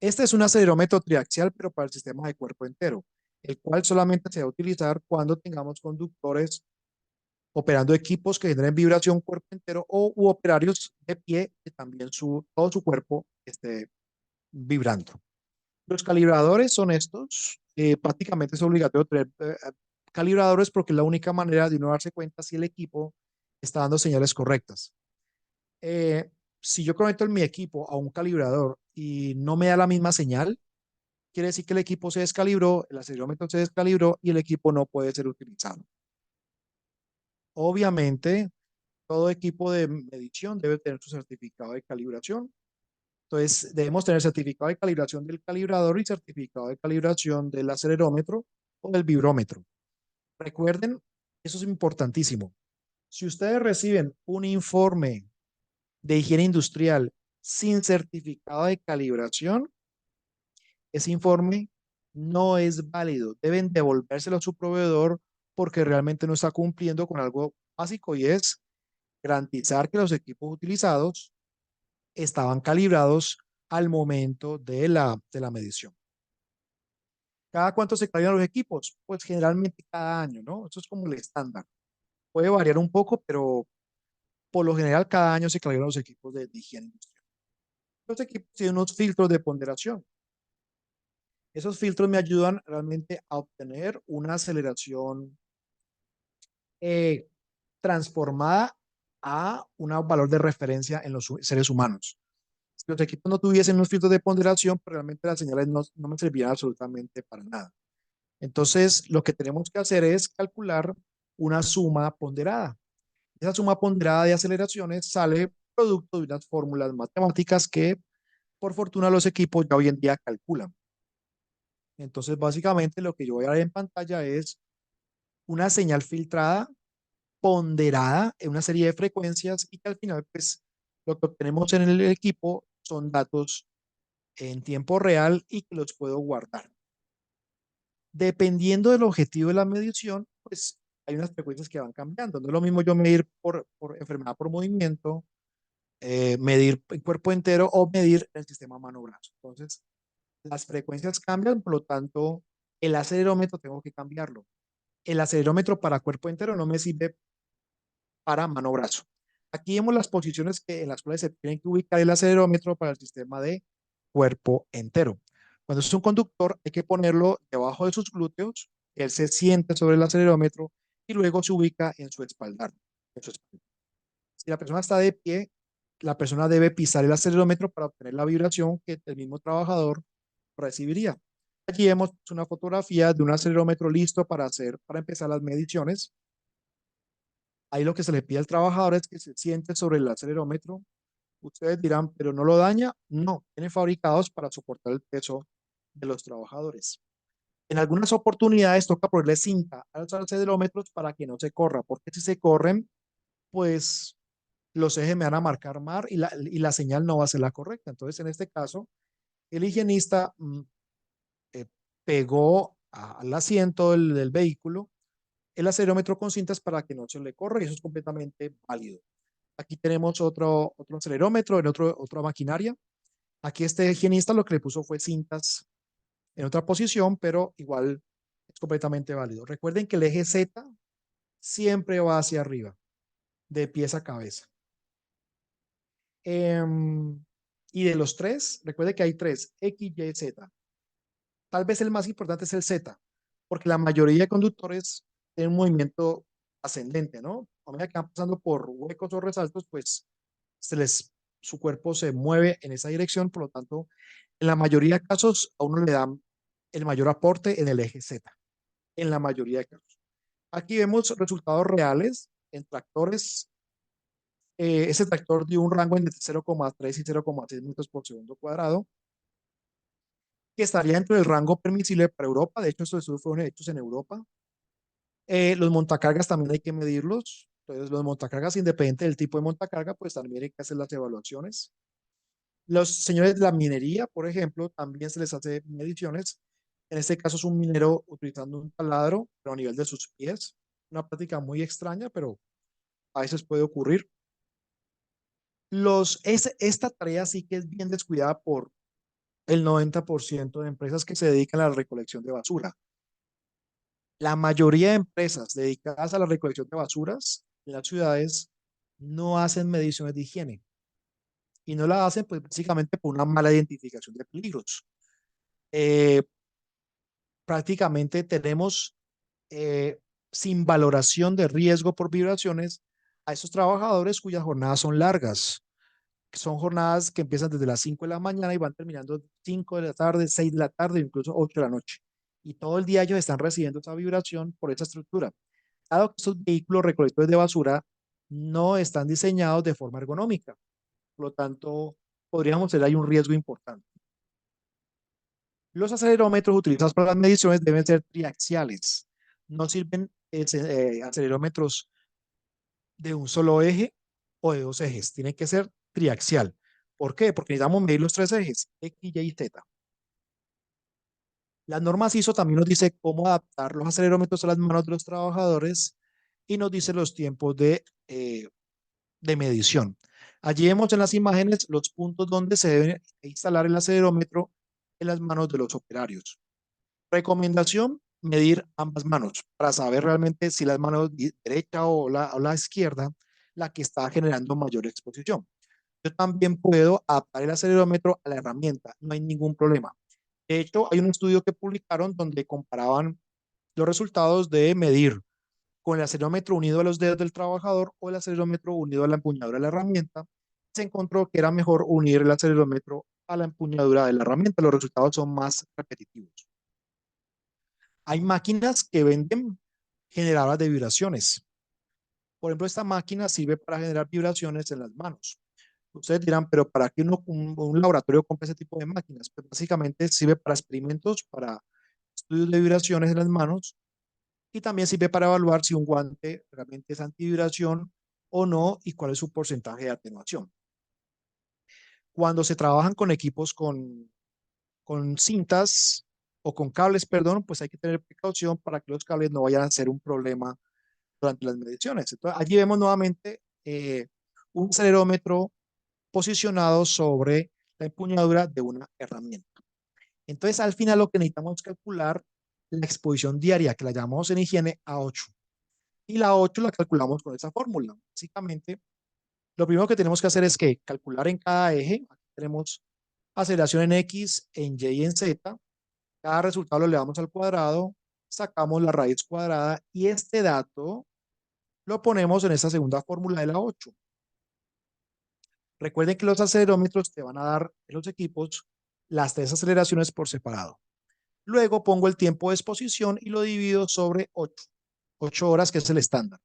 Este es un acelerómetro triaxial, pero para el sistema de cuerpo entero, el cual solamente se va a utilizar cuando tengamos conductores operando equipos que generen vibración cuerpo entero o u operarios de pie que también todo su cuerpo esté vibrando. Los calibradores son estos. Prácticamente es obligatorio tener calibradores porque es la única manera de uno darse cuenta si el equipo está dando señales correctas. Si yo conecto en mi equipo a un calibrador y no me da la misma señal, quiere decir que el equipo se descalibró, el acelerómetro se descalibró y el equipo no puede ser utilizado. Obviamente, todo equipo de medición debe tener su certificado de calibración. Entonces, debemos tener certificado de calibración del calibrador y certificado de calibración del acelerómetro o del vibrómetro. Recuerden, eso es importantísimo. Si ustedes reciben un informe de higiene industrial sin certificado de calibración, ese informe no es válido. Deben devolvérselo a su proveedor porque realmente no está cumpliendo con algo básico y es garantizar que los equipos utilizados estaban calibrados al momento de la medición. ¿Cada cuánto se calibran los equipos? Pues generalmente cada año, ¿no? Eso es como el estándar. Puede variar un poco, pero por lo general cada año se calibran los equipos de higiene industrial. Los equipos tienen unos filtros de ponderación. Esos filtros me ayudan realmente a obtener una aceleración eh, transformada a un valor de referencia en los seres humanos. Si los equipos no tuviesen unos filtros de ponderación, pues realmente las señales no me servirían absolutamente para nada. Entonces, lo que tenemos que hacer es calcular una suma ponderada. Esa suma ponderada de aceleraciones sale producto de unas fórmulas matemáticas que, por fortuna, los equipos ya hoy en día calculan. Entonces, básicamente, lo que yo voy a ver en pantalla es una señal filtrada, ponderada en una serie de frecuencias y que al final, pues, lo que obtenemos en el equipo son datos en tiempo real y que los puedo guardar. Dependiendo del objetivo de la medición, pues hay unas frecuencias que van cambiando. No es lo mismo yo medir por enfermedad por movimiento, medir en cuerpo entero o medir el sistema mano-brazo. Entonces, las frecuencias cambian, por lo tanto, el acelerómetro tengo que cambiarlo. El acelerómetro para cuerpo entero no me sirve para mano-brazo. Aquí vemos las posiciones en las cuales se tiene que ubicar el acelerómetro para el sistema de cuerpo entero. Cuando es un conductor, hay que ponerlo debajo de sus glúteos, que él se siente sobre el acelerómetro y luego se ubica en su espaldar. Si la persona está de pie, la persona debe pisar el acelerómetro para obtener la vibración que el mismo trabajador recibiría. Allí vemos una fotografía de un acelerómetro listo para empezar las mediciones. Ahí lo que se le pide al trabajador es que se siente sobre el acelerómetro. Ustedes dirán, pero no lo daña. No, tiene fabricados para soportar el peso de los trabajadores. En algunas oportunidades toca ponerle cinta a los acelerómetros para que no se corra, porque si se corren, pues los ejes me van a marcar mal y la señal no va a ser la correcta. Entonces, en este caso, el higienista eh, pegó al asiento del vehículo el acelerómetro con cintas para que no se le corra y eso es completamente válido. Aquí tenemos otro acelerómetro en otra maquinaria. Aquí este higienista lo que le puso fue cintas en otra posición, pero igual es completamente válido. Recuerden que el eje Z siempre va hacia arriba, de pies a cabeza. Y de los tres, recuerde que hay tres, X, Y, Z. Tal vez el más importante es el Z, porque la mayoría de conductores tienen un movimiento ascendente, ¿no? A medida que van pasando por huecos o resaltos, pues su cuerpo se mueve en esa dirección, por lo tanto, en la mayoría de casos a uno le dan el mayor aporte en el eje Z, en la mayoría de casos. Aquí vemos resultados reales en tractores. Ese tractor dio un rango entre 0,3 y 0,6 metros por segundo cuadrado, que estaría dentro del rango permisible para Europa. De hecho, estos estudios fueron hechos en Europa. Los montacargas también hay que medirlos. Entonces, los montacargas, independiente del tipo de montacarga, pues también hay que hacer las evaluaciones. Los señores de la minería, por ejemplo, también se les hace mediciones. En este caso es un minero utilizando un taladro, pero a nivel de sus pies. Una práctica muy extraña, pero a veces puede ocurrir. Esta tarea sí que es bien descuidada por el 90% de empresas que se dedican a la recolección de basura. La mayoría de empresas dedicadas a la recolección de basuras en las ciudades no hacen mediciones de higiene y no la hacen pues básicamente por una mala identificación de peligros. Eh, Prácticamente tenemos sin valoración de riesgo por vibraciones a esos trabajadores cuyas jornadas son largas. Son jornadas que empiezan desde las 5 de la mañana y van terminando 5 de la tarde, 6 de la tarde, incluso 8 de la noche. Y todo el día ellos están recibiendo esa vibración por esa estructura. Dado que estos vehículos recolectores de basura no están diseñados de forma ergonómica, por lo tanto, podríamos tener ahí un riesgo importante. Los acelerómetros utilizados para las mediciones deben ser triaxiales. No sirven acelerómetros de un solo eje o de dos ejes. Tiene que ser triaxial. ¿Por qué? Porque necesitamos medir los tres ejes, X, Y y Z. Las normas ISO también nos dice cómo adaptar los acelerómetros a las manos de los trabajadores y nos dice los tiempos de medición. Allí vemos en las imágenes los puntos donde se debe instalar el acelerómetro en las manos de los operarios. Recomendación, medir ambas manos para saber realmente si la mano derecha o la izquierda la que está generando mayor exposición. Yo también puedo adaptar el acelerómetro a la herramienta, no hay ningún problema. De hecho, hay un estudio que publicaron donde comparaban los resultados de medir con el acelerómetro unido a los dedos del trabajador o el acelerómetro unido a la empuñadura de la herramienta. Se encontró que era mejor unir el acelerómetro a la empuñadura de la herramienta. Los resultados son más repetitivos. Hay máquinas que venden generadoras de vibraciones. Por ejemplo, esta máquina sirve para generar vibraciones en las manos. Ustedes dirán, pero ¿para qué un laboratorio compra ese tipo de máquinas? Pues básicamente sirve para experimentos, para estudios de vibraciones en las manos y también sirve para evaluar si un guante realmente es antivibración o no y cuál es su porcentaje de atenuación. Cuando se trabajan con equipos con cintas o con cables, perdón, pues hay que tener precaución para que los cables no vayan a ser un problema durante las mediciones. Entonces, allí vemos nuevamente un acelerómetro posicionado sobre la empuñadura de una herramienta. Entonces, al final lo que necesitamos es calcular la exposición diaria, que la llamamos en higiene A8. Y la 8 la calculamos con esa fórmula. Básicamente, lo primero que tenemos que hacer es que calcular en cada eje, aquí tenemos aceleración en X, en Y y en Z, cada resultado lo elevamos al cuadrado, sacamos la raíz cuadrada y este dato lo ponemos en esta segunda fórmula de la 8. Recuerden que los acelerómetros te van a dar en los equipos las tres aceleraciones por separado. Luego pongo el tiempo de exposición y lo divido sobre 8 horas, que es el estándar.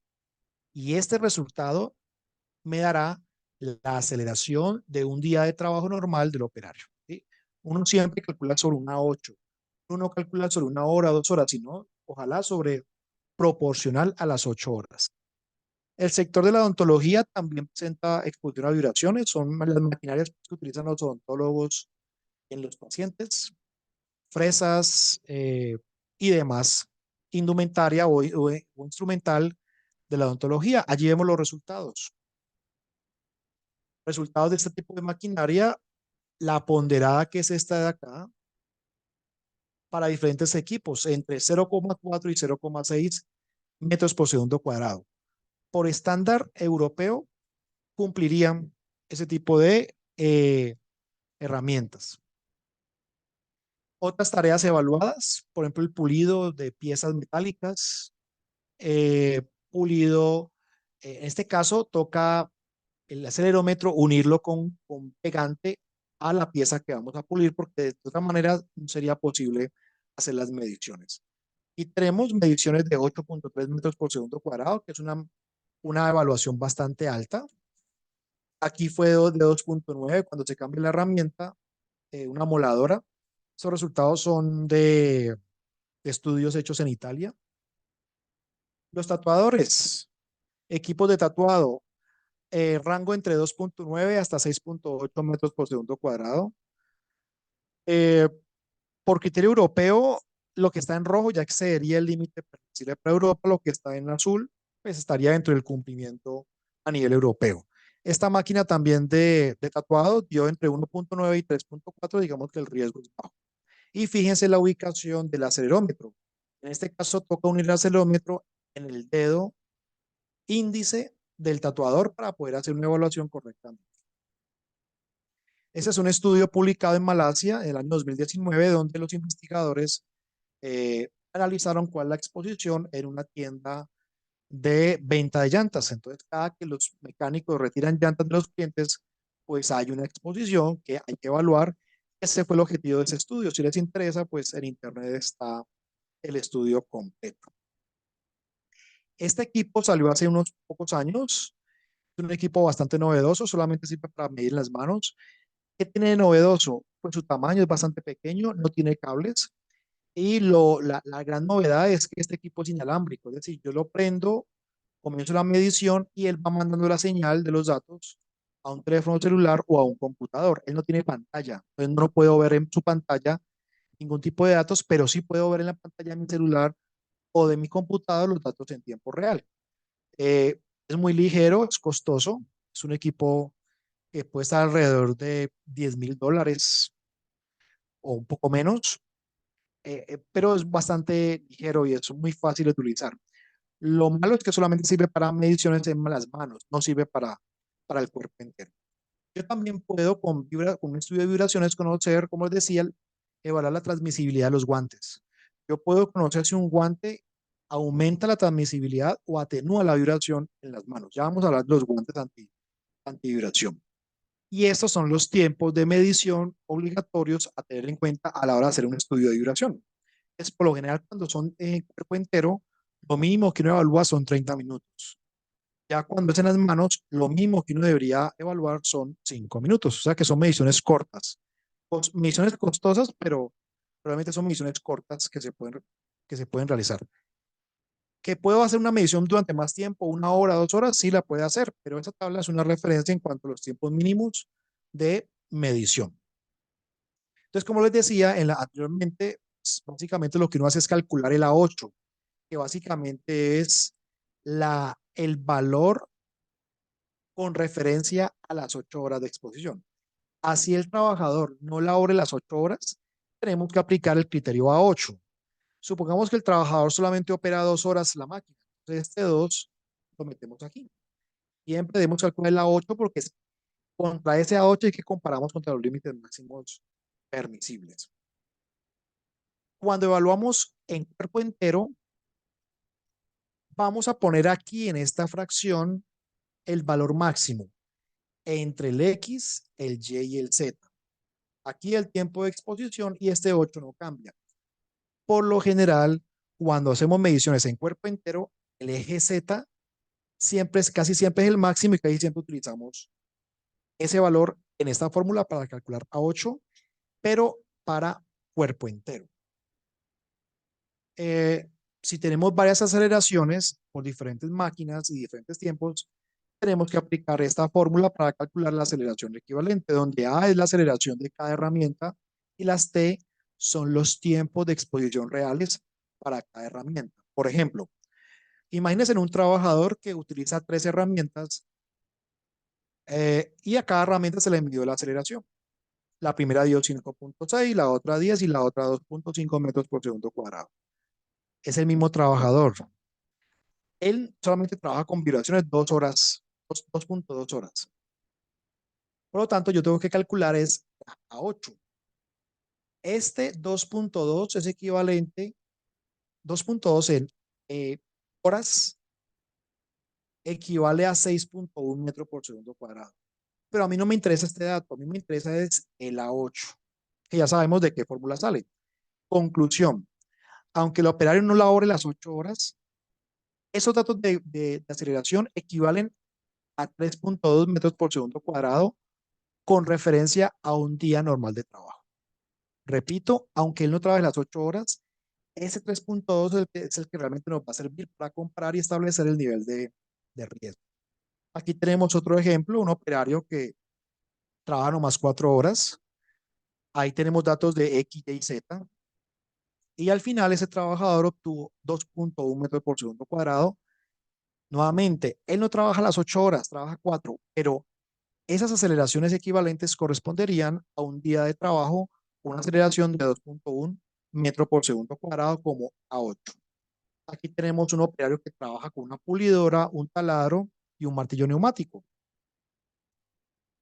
Y este resultado me dará la aceleración de un día de trabajo normal del operario. ¿Sí? Uno siempre calcula sobre una 8. Uno calcula sobre una hora, 2 horas, sino ojalá sobre proporcional a las 8 horas. El sector de la odontología también presenta exposición a vibraciones, son las maquinarias que utilizan los odontólogos en los pacientes, fresas y demás indumentaria o instrumental de la odontología. Allí vemos los resultados. Resultados de este tipo de maquinaria, la ponderada que es esta de acá, para diferentes equipos, entre 0,4 y 0,6 metros por segundo cuadrado. Por estándar europeo, cumplirían ese tipo de herramientas. Otras tareas evaluadas, por ejemplo, el pulido de piezas metálicas, pulido, en este caso toca el acelerómetro unirlo con pegante a la pieza que vamos a pulir, porque de otra manera no sería posible hacer las mediciones. Y tenemos mediciones de 8.3 metros por segundo cuadrado, que es una evaluación bastante alta. Aquí fue de 2.9 cuando se cambia la herramienta, una moladora. Esos resultados son de estudios hechos en Italia. Los tatuadores, equipos de tatuado, rango entre 2.9 hasta 6.8 metros por segundo cuadrado. Eh, por criterio europeo, lo que está en rojo ya excedería el límite permisible para Europa, lo que está en azul, pues estaría dentro del cumplimiento a nivel europeo. Esta máquina también de tatuado dio entre 1.9 y 3.4, digamos que el riesgo es bajo. Y fíjense la ubicación del acelerómetro. En este caso toca unir el acelerómetro en el dedo índice del tatuador para poder hacer una evaluación correctamente. Ese es un estudio publicado en Malasia en el año 2019, donde los investigadores analizaron cuál es la exposición en una tienda de venta de llantas. Entonces, cada que los mecánicos retiran llantas de los clientes, pues hay una exposición que hay que evaluar. Ese fue el objetivo de ese estudio. Si les interesa, pues en internet está el estudio completo. Este equipo salió hace unos pocos años. Es un equipo bastante novedoso, solamente sirve para medir las manos. ¿Qué tiene de novedoso? Pues su tamaño es bastante pequeño, no tiene cables. Y la gran novedad es que este equipo es inalámbrico, es decir, yo lo prendo, comienzo la medición y él va mandando la señal de los datos a un teléfono celular o a un computador. Él no tiene pantalla, entonces no puedo ver en su pantalla ningún tipo de datos, pero sí puedo ver en la pantalla de mi celular o de mi computador los datos en tiempo real. Eh, es muy ligero, es costoso, es un equipo que puede estar alrededor de $10,000 o un poco menos, pero es bastante ligero y es muy fácil de utilizar. Lo malo es que solamente sirve para mediciones en las manos, no sirve para el cuerpo entero. Yo también puedo con un estudio de vibraciones conocer, como les decía, evaluar la transmisibilidad de los guantes. Yo puedo conocer si un guante aumenta la transmisibilidad o atenúa la vibración en las manos. Ya vamos a hablar de los guantes antivibración. Y estos son los tiempos de medición obligatorios a tener en cuenta a la hora de hacer un estudio de vibración. Es por lo general cuando son en cuerpo entero, lo mínimo que uno evalúa son 30 minutos. Ya cuando es en las manos, lo mínimo que uno debería evaluar son 5 minutos. O sea que son mediciones cortas. Mediciones costosas, pero realmente son mediciones cortas que se pueden realizar. ¿Que puedo hacer una medición durante más tiempo, 1 hora, 2 horas? Sí la puede hacer, pero esa tabla es una referencia en cuanto a los tiempos mínimos de medición. Entonces, como les decía anteriormente, pues, básicamente lo que uno hace es calcular el A8, que básicamente es el valor con referencia a las 8 horas de exposición. Así el trabajador no labore las 8 horas, tenemos que aplicar el criterio A8. Supongamos que el trabajador solamente opera 2 horas la máquina. Entonces, este 2 lo metemos aquí. Siempre debemos calcular el A8 porque contra ese A8 es que comparamos contra los límites máximos permisibles. Cuando evaluamos en cuerpo entero, vamos a poner aquí en esta fracción el valor máximo entre el X, el Y y el Z. Aquí el tiempo de exposición y este 8 no cambia. Por lo general, cuando hacemos mediciones en cuerpo entero, el eje Z casi siempre es el máximo y casi siempre utilizamos ese valor en esta fórmula para calcular A8, pero para cuerpo entero. Si tenemos varias aceleraciones por diferentes máquinas y diferentes tiempos, tenemos que aplicar esta fórmula para calcular la aceleración equivalente, donde A es la aceleración de cada herramienta y las T son los tiempos de exposición reales para cada herramienta. Por ejemplo, imagínense un trabajador que utiliza 3 herramientas y a cada herramienta se le midió la aceleración. La primera dio 5.6, la otra 10 y la otra 2.5 metros por segundo cuadrado. Es el mismo trabajador. Él solamente trabaja con vibraciones 2 horas, 2.2 horas. Por lo tanto, yo tengo que calcular es a 8. Este 2.2 es equivalente, 2.2 en horas equivale a 6.1 metros por segundo cuadrado. Pero a mí no me interesa este dato, a mí me interesa es el A8, que ya sabemos de qué fórmula sale. Conclusión, aunque el operario no labore las 8 horas, esos datos de aceleración equivalen a 3.2 metros por segundo cuadrado con referencia a un día normal de trabajo. Repito, aunque él no trabaje las 8 horas, ese 3.2 es el que realmente nos va a servir para comparar y establecer el nivel de riesgo. Aquí tenemos otro ejemplo, un operario que trabaja nomás 4 horas. Ahí tenemos datos de X, Y, Z. Y al final ese trabajador obtuvo 2.1 metros por segundo cuadrado. Nuevamente, él no trabaja las 8 horas, trabaja 4, pero esas aceleraciones equivalentes corresponderían a un día de trabajo con una aceleración de 2.1 metro por segundo cuadrado como A8. Aquí tenemos un operario que trabaja con una pulidora, un taladro y un martillo neumático.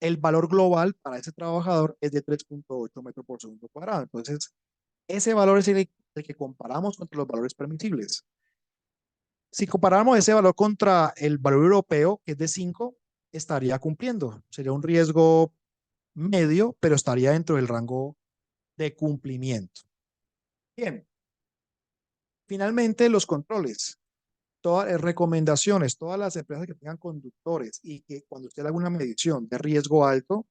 El valor global para ese trabajador es de 3.8 metros por segundo cuadrado. Entonces, ese valor es el que comparamos contra los valores permisibles. Si comparamos ese valor contra el valor europeo, que es de 5, estaría cumpliendo. Sería un riesgo medio, pero estaría dentro del rango de cumplimiento. Bien, finalmente los controles. Todas recomendaciones, todas las empresas que tengan conductores y que cuando usted haga una medición de riesgo alto,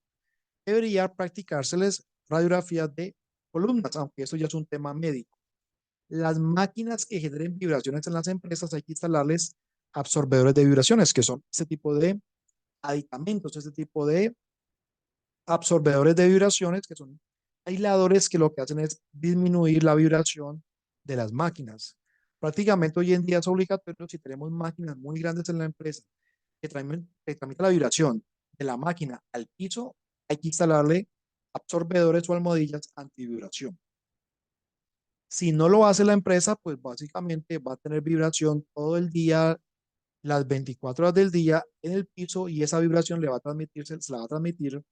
debería practicárseles radiografías de columnas, aunque eso ya es un tema médico. Las máquinas que generen vibraciones en las empresas hay que instalarles absorbedores de vibraciones, que son ese tipo de aditamentos, ese tipo de absorbedores de vibraciones, que son aisladores que lo que hacen es disminuir la vibración de las máquinas. Prácticamente hoy en día es obligatorio, si tenemos máquinas muy grandes en la empresa que transmiten la vibración de la máquina al piso, hay que instalarle absorbedores o almohadillas antivibración. Si no lo hace la empresa, pues básicamente va a tener vibración todo el día, las 24 horas del día en el piso, y esa vibración le va a transmitirse, se la va a transmitir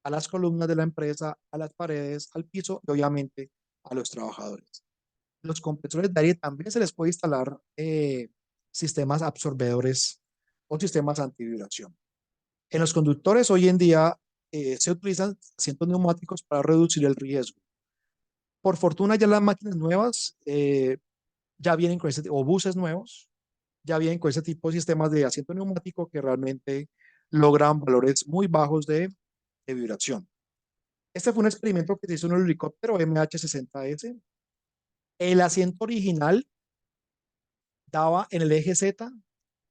a las columnas de la empresa, a las paredes, al piso y obviamente a los trabajadores. Los compresores de aire también se les puede instalar sistemas absorbedores o sistemas antivibración. En los conductores hoy en día se utilizan asientos neumáticos para reducir el riesgo. Por fortuna ya las máquinas nuevas ya vienen con ese, o buses nuevos, ya vienen con ese tipo de sistemas de asiento neumático que realmente logran valores muy bajos de vibración. Este fue un experimento que se hizo en el helicóptero MH-60S. El asiento original daba en el eje Z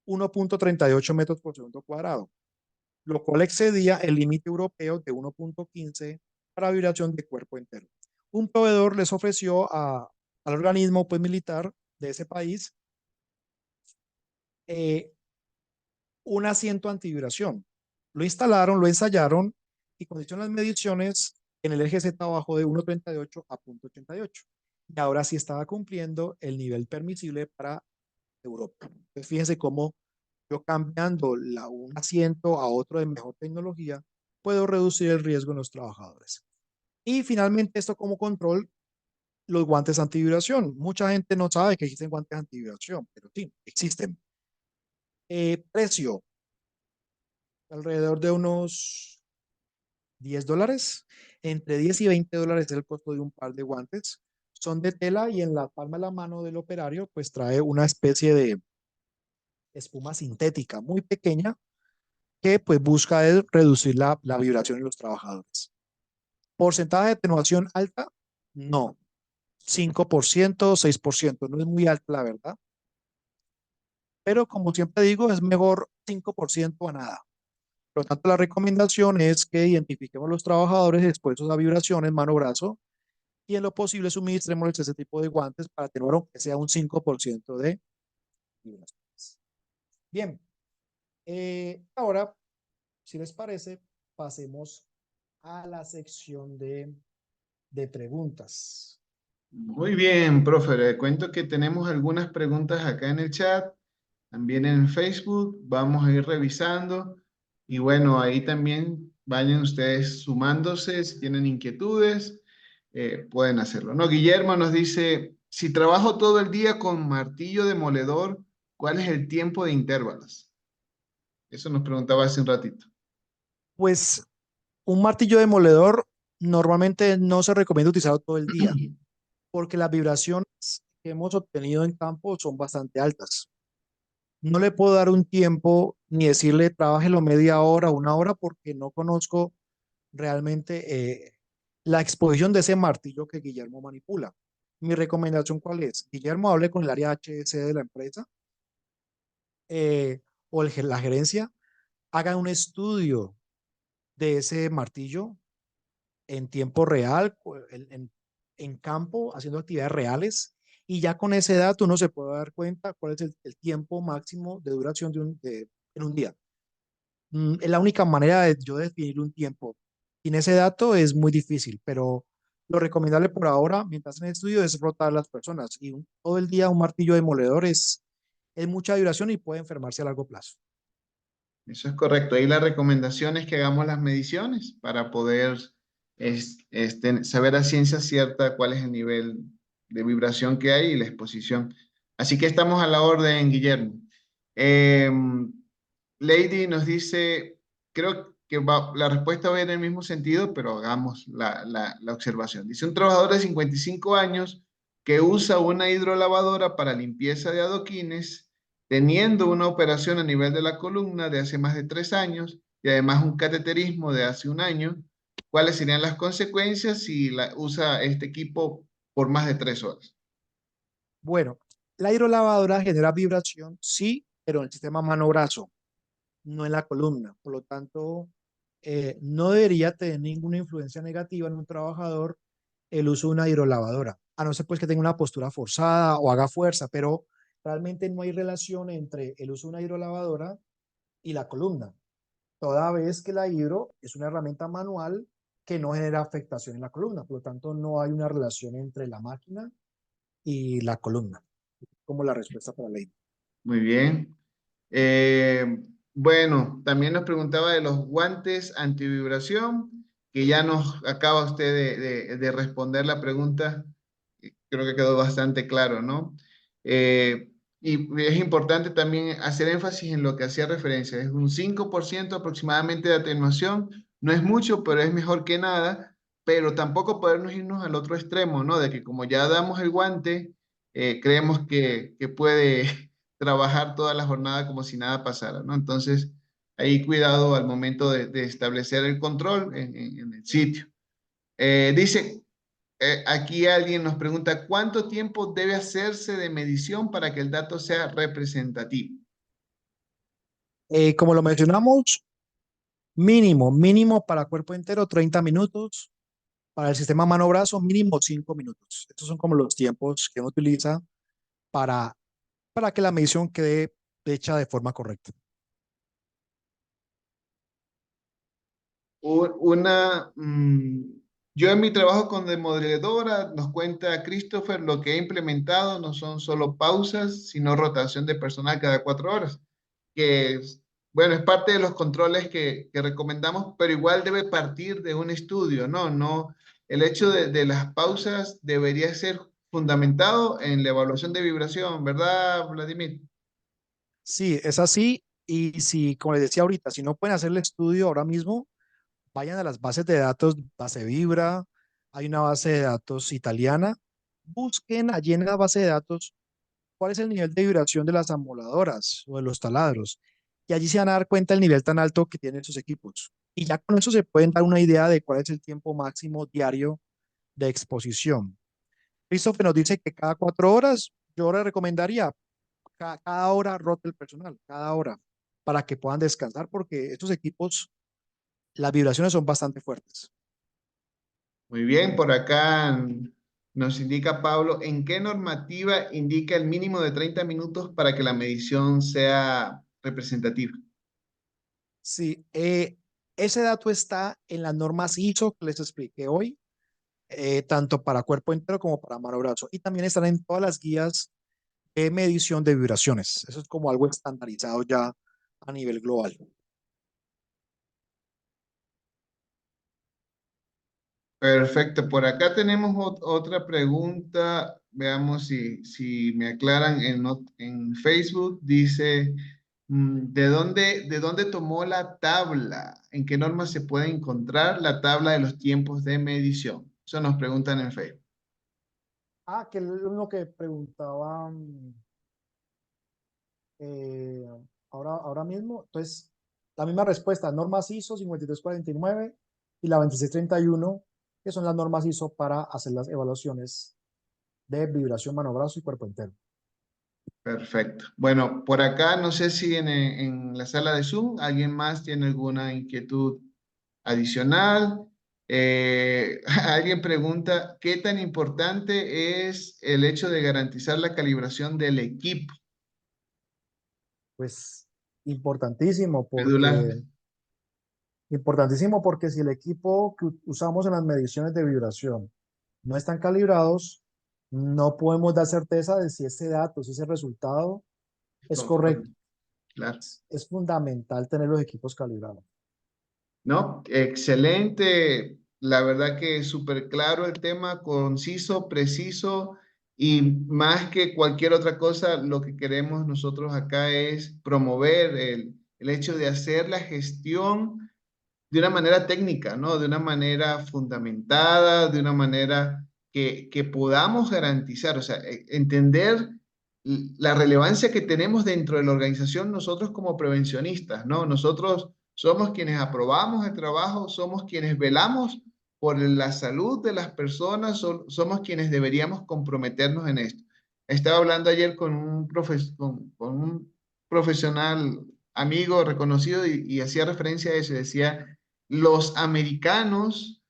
1.38 metros por segundo cuadrado, lo cual excedía el límite europeo de 1.15 para vibración de cuerpo entero. Un proveedor les ofreció al organismo pues, militar de ese país eh, un asiento antivibración. Lo instalaron, lo ensayaron y cuando hicieron las mediciones, en el eje Z bajó de 1.38 a 0.88. Y ahora sí estaba cumpliendo el nivel permisible para Europa. Entonces, fíjense cómo yo cambiando un asiento a otro de mejor tecnología, puedo reducir el riesgo en los trabajadores. Y finalmente, esto como control, los guantes antivibración. Mucha gente no sabe que existen guantes antivibración, pero sí, existen. Precio, alrededor de unos $10. Entre 10 y $20 es el costo de un par de guantes. Son de tela y en la palma de la mano del operario, pues trae una especie de espuma sintética muy pequeña que pues busca es reducir la vibración en los trabajadores. ¿Porcentaje de atenuación alta? No. 5%, 6%, no es muy alta la verdad. Pero como siempre digo, es mejor 5% a nada. Por lo tanto, la recomendación es que identifiquemos los trabajadores expuestos a vibraciones mano-brazo y en lo posible suministremos ese tipo de guantes para tener aunque sea un 5% de vibraciones. Bien, ahora, si les parece, pasemos a la sección de preguntas. Muy bien, profe. Le cuento que tenemos algunas preguntas acá en el chat, también en Facebook. Vamos a ir revisando. Y bueno, ahí también vayan ustedes sumándose, si tienen inquietudes, pueden hacerlo, ¿no? Guillermo nos dice, si trabajo todo el día con martillo demoledor, ¿cuál es el tiempo de intervalos? Eso nos preguntaba hace un ratito. Pues un martillo demoledor normalmente no se recomienda utilizarlo todo el día, porque las vibraciones que hemos obtenido en campo son bastante altas. No le puedo dar un tiempo ni decirle trabájelo media hora, una hora, porque no conozco realmente la exposición de ese martillo que Guillermo manipula. Mi recomendación, ¿cuál es? Guillermo, hable con el área HC de la empresa o la gerencia, haga un estudio de ese martillo en tiempo real, en campo, haciendo actividades reales, y ya con ese dato uno se puede dar cuenta cuál es el tiempo máximo de duración en un día. Es la única manera de yo definir un tiempo. Sin ese dato es muy difícil, pero lo recomendable por ahora, mientras en el estudio, es rotar las personas. Y todo el día un martillo demoledor es mucha duración y puede enfermarse a largo plazo. Eso es correcto. Ahí la recomendación es que hagamos las mediciones para poder saber a ciencia cierta cuál es el nivel de vibración que hay y la exposición. Así que estamos a la orden, Guillermo. Lady nos dice, creo que la respuesta va en el mismo sentido, pero hagamos la observación. Dice, un trabajador de 55 años que usa una hidrolavadora para limpieza de adoquines, teniendo una operación a nivel de la columna de hace más de 3 años y además un cateterismo de hace un año, ¿cuáles serían las consecuencias si usa este equipo por más de 3 horas? Bueno, la hidrolavadora genera vibración, sí, pero en el sistema mano-brazo, no en la columna. Por lo tanto, no debería tener ninguna influencia negativa en un trabajador el uso de una hidrolavadora, a no ser pues que tenga una postura forzada o haga fuerza, pero realmente no hay relación entre el uso de una hidrolavadora y la columna, toda vez que la hidro es una herramienta manual que no genera afectación en la columna, por lo tanto no hay una relación entre la máquina y la columna, como la respuesta para la hidro. Muy bien. Bueno, también nos preguntaba de los guantes antivibración, que ya nos acaba usted de responder la pregunta. Creo que quedó bastante claro, ¿no? Y es importante también hacer énfasis en lo que hacía referencia. Es un 5% aproximadamente de atenuación. No es mucho, pero es mejor que nada. Pero tampoco podernos irnos al otro extremo, ¿no? De que como ya damos el guante, creemos que puede trabajar toda la jornada como si nada pasara, ¿no? Entonces, ahí cuidado al momento de establecer el control en el sitio. Dice, aquí alguien nos pregunta, ¿cuánto tiempo debe hacerse de medición para que el dato sea representativo? Como lo mencionamos, mínimo para cuerpo entero 30 minutos, para el sistema mano-brazo mínimo 5 minutos. Estos son como los tiempos que uno utiliza para, para que la medición quede hecha de forma correcta. Una, yo en mi trabajo con demodeladora, nos cuenta Christopher, lo que he implementado no son solo pausas, sino rotación de personal cada 4 horas, que bueno, es parte de los controles que recomendamos, pero igual debe partir de un estudio, ¿no? No, el hecho de las pausas debería ser fundamentado en la evaluación de vibración, ¿verdad, Vladimir? Sí, es así. Y si, como les decía ahorita, si no pueden hacer el estudio ahora mismo, vayan a las bases de datos, base Vibra, hay una base de datos italiana, busquen allí en la base de datos cuál es el nivel de vibración de las amoladoras o de los taladros. Y allí se van a dar cuenta del nivel tan alto que tienen esos equipos. Y ya con eso se pueden dar una idea de cuál es el tiempo máximo diario de exposición. Christopher nos dice que cada 4 horas, yo le recomendaría cada hora rote el personal, cada hora, para que puedan descansar, porque estos equipos, las vibraciones son bastante fuertes. Muy bien, por acá nos indica Pablo, ¿en qué normativa indica el mínimo de 30 minutos para que la medición sea representativa? Sí, ese dato está en las normas ISO que les expliqué hoy, tanto para cuerpo entero como para mano brazo. Y también están en todas las guías de medición de vibraciones. Eso es como algo estandarizado ya a nivel global. Perfecto, por acá tenemos otra pregunta. Veamos si me aclaran en Facebook. Dice, ¿de dónde tomó la tabla? ¿En qué norma se puede encontrar la tabla de los tiempos de medición? Eso nos preguntan en Facebook. Ah, que uno que preguntaba eh, ahora mismo. Entonces, la misma respuesta, normas ISO 5349 y la 2631, que son las normas ISO para hacer las evaluaciones de vibración, mano, brazo y cuerpo entero. Perfecto. Bueno, por acá no sé si en la sala de Zoom alguien más tiene alguna inquietud adicional. Alguien pregunta, ¿qué tan importante es el hecho de garantizar la calibración del equipo Pues importantísimo medular? porque si el equipo que usamos en las mediciones de vibración no están calibrados, no podemos dar certeza de si ese dato, si ese resultado es Conforme, correcto. claro. Es fundamental tener los equipos calibrados. ¿No? Excelente. La verdad que es súper claro el tema, conciso, preciso y más que cualquier otra cosa, lo que queremos nosotros acá es promover el hecho de hacer la gestión de una manera técnica, ¿no? De una manera fundamentada, de una manera que podamos garantizar, o sea, entender la relevancia que tenemos dentro de la organización nosotros como prevencionistas, ¿no? Nosotros somos quienes aprobamos el trabajo, somos quienes velamos por la salud de las personas, somos quienes deberíamos comprometernos en esto. Estaba hablando ayer con un profesional amigo reconocido y hacía referencia a eso, decía, los americanos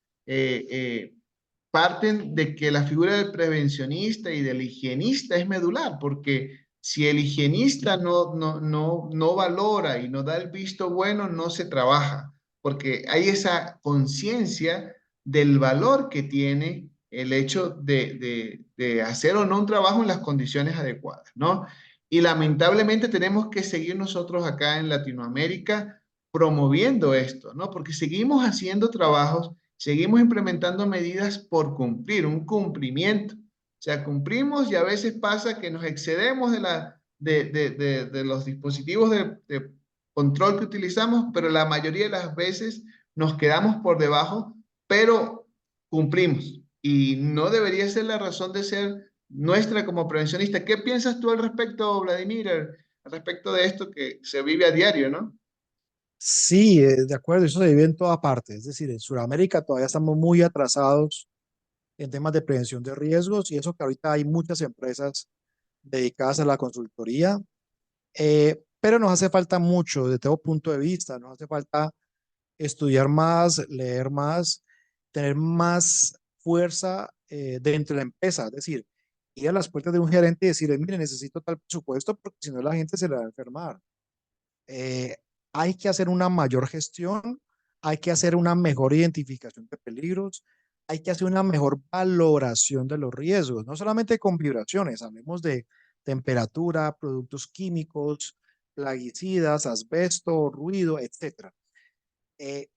parten de que la figura del prevencionista y del higienista es medular, porque si el higienista no valora y no da el visto bueno, no se trabaja, porque hay esa conciencia del valor que tiene el hecho de hacer o no un trabajo en las condiciones adecuadas, ¿no? Y lamentablemente tenemos que seguir nosotros acá en Latinoamérica promoviendo esto, ¿no? Porque seguimos haciendo trabajos, seguimos implementando medidas por cumplir, un cumplimiento. O sea, cumplimos y a veces pasa que nos excedemos de los dispositivos de control que utilizamos, pero la mayoría de las veces nos quedamos por debajo, pero cumplimos. Y no debería ser la razón de ser nuestra como prevencionista. ¿Qué piensas tú al respecto, Vladimir, al respecto de esto que se vive a diario, ¿no? Sí, de acuerdo, eso se vive en toda parte. Es decir, en Sudamérica todavía estamos muy atrasados en temas de prevención de riesgos y eso que ahorita hay muchas empresas dedicadas a la consultoría, pero nos hace falta mucho de todo punto de vista, nos hace falta estudiar más, leer más, tener más fuerza dentro de la empresa, es decir, ir a las puertas de un gerente y decirle, mire, necesito tal presupuesto porque si no la gente se le va a enfermar. Eh, Hay que hacer una mayor gestión, hay que hacer una mejor identificación de peligros, hay que hacer una mejor valoración de los riesgos, no solamente con vibraciones, hablemos de temperatura, productos químicos, plaguicidas, asbesto, ruido, etcétera. Eh,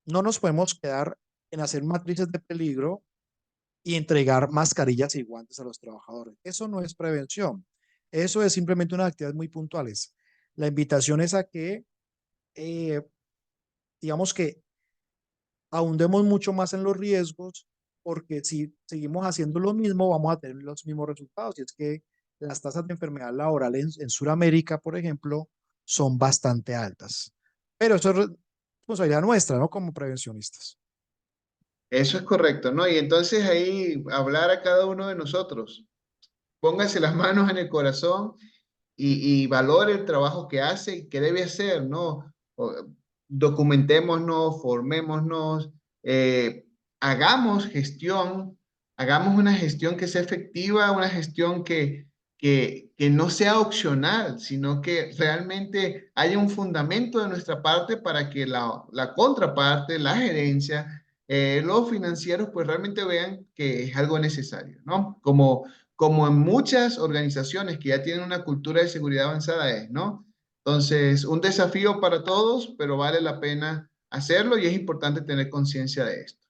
no nos podemos quedar en hacer matrices de peligro y entregar mascarillas y guantes a los trabajadores. Eso no es prevención. Eso es simplemente unas actividades muy puntuales. La invitación es a que, eh, digamos que ahondemos mucho más en los riesgos, porque si seguimos haciendo lo mismo, vamos a tener los mismos resultados. Y es que las tasas de enfermedad laboral en Sudamérica, por ejemplo, son bastante altas. Pero eso es responsabilidad nuestra, ¿no? Como prevencionistas. Eso es correcto, ¿no? Y entonces ahí hablar a cada uno de nosotros. Póngase las manos en el corazón y valore el trabajo que hace y que debe hacer, ¿no? Documentémonos, formémonos, eh, hagamos gestión, hagamos una gestión que sea efectiva, una gestión que no sea opcional, sino que realmente haya un fundamento de nuestra parte para que la contraparte, la gerencia, los financieros, pues realmente vean que es algo necesario, ¿no? Como en muchas organizaciones que ya tienen una cultura de seguridad avanzada es, ¿no? Entonces, un desafío para todos, pero vale la pena hacerlo y es importante tener conciencia de esto.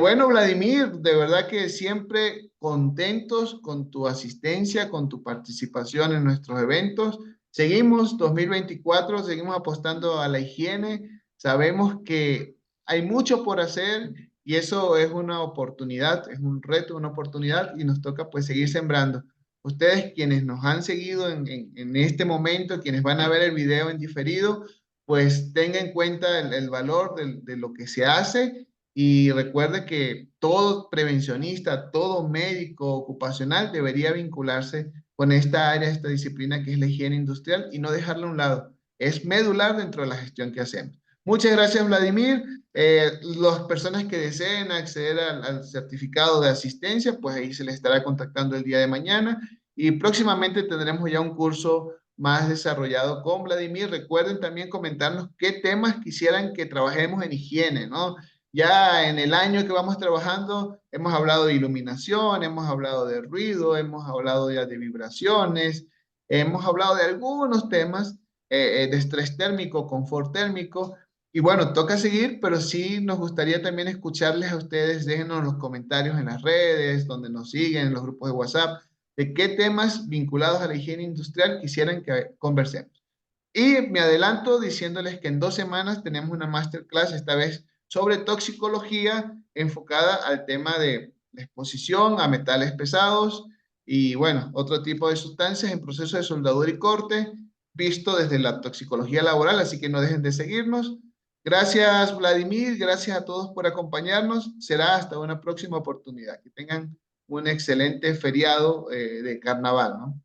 Bueno, Vladimir, de verdad que siempre contentos con tu asistencia, con tu participación en nuestros eventos. Seguimos 2024, seguimos apostando a la higiene. Sabemos que hay mucho por hacer y eso es una oportunidad, es un reto, una oportunidad y nos toca pues seguir sembrando. Ustedes quienes nos han seguido en este momento, quienes van a ver el video en diferido, pues tengan en cuenta el valor de lo que se hace y recuerde que todo prevencionista, todo médico ocupacional debería vincularse con esta área, esta disciplina que es la higiene industrial y no dejarla a un lado. Es medular dentro de la gestión que hacemos. Muchas gracias, Vladimir. Las personas que deseen acceder al certificado de asistencia, pues ahí se les estará contactando el día de mañana y próximamente tendremos ya un curso más desarrollado con Vladimir. Recuerden también comentarnos qué temas quisieran que trabajemos en higiene, ¿no? Ya en el año que vamos trabajando, hemos hablado de iluminación, hemos hablado de ruido, hemos hablado ya de vibraciones, hemos hablado de algunos temas de estrés térmico, confort térmico. Y bueno, toca seguir, pero sí nos gustaría también escucharles a ustedes. Déjenos los comentarios en las redes, donde nos siguen, en los grupos de WhatsApp, de qué temas vinculados a la higiene industrial quisieran que conversemos. Y me adelanto diciéndoles que en 2 semanas tenemos una masterclass, esta vez sobre toxicología enfocada al tema de la exposición a metales pesados y, bueno, otro tipo de sustancias en proceso de soldadura y corte, visto desde la toxicología laboral, así que no dejen de seguirnos. Gracias, Vladimir, gracias a todos por acompañarnos. Será hasta una próxima oportunidad. Que tengan un excelente feriado de carnaval, ¿no?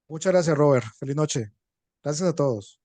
Muchas gracias, Robert. Feliz noche. Gracias a todos.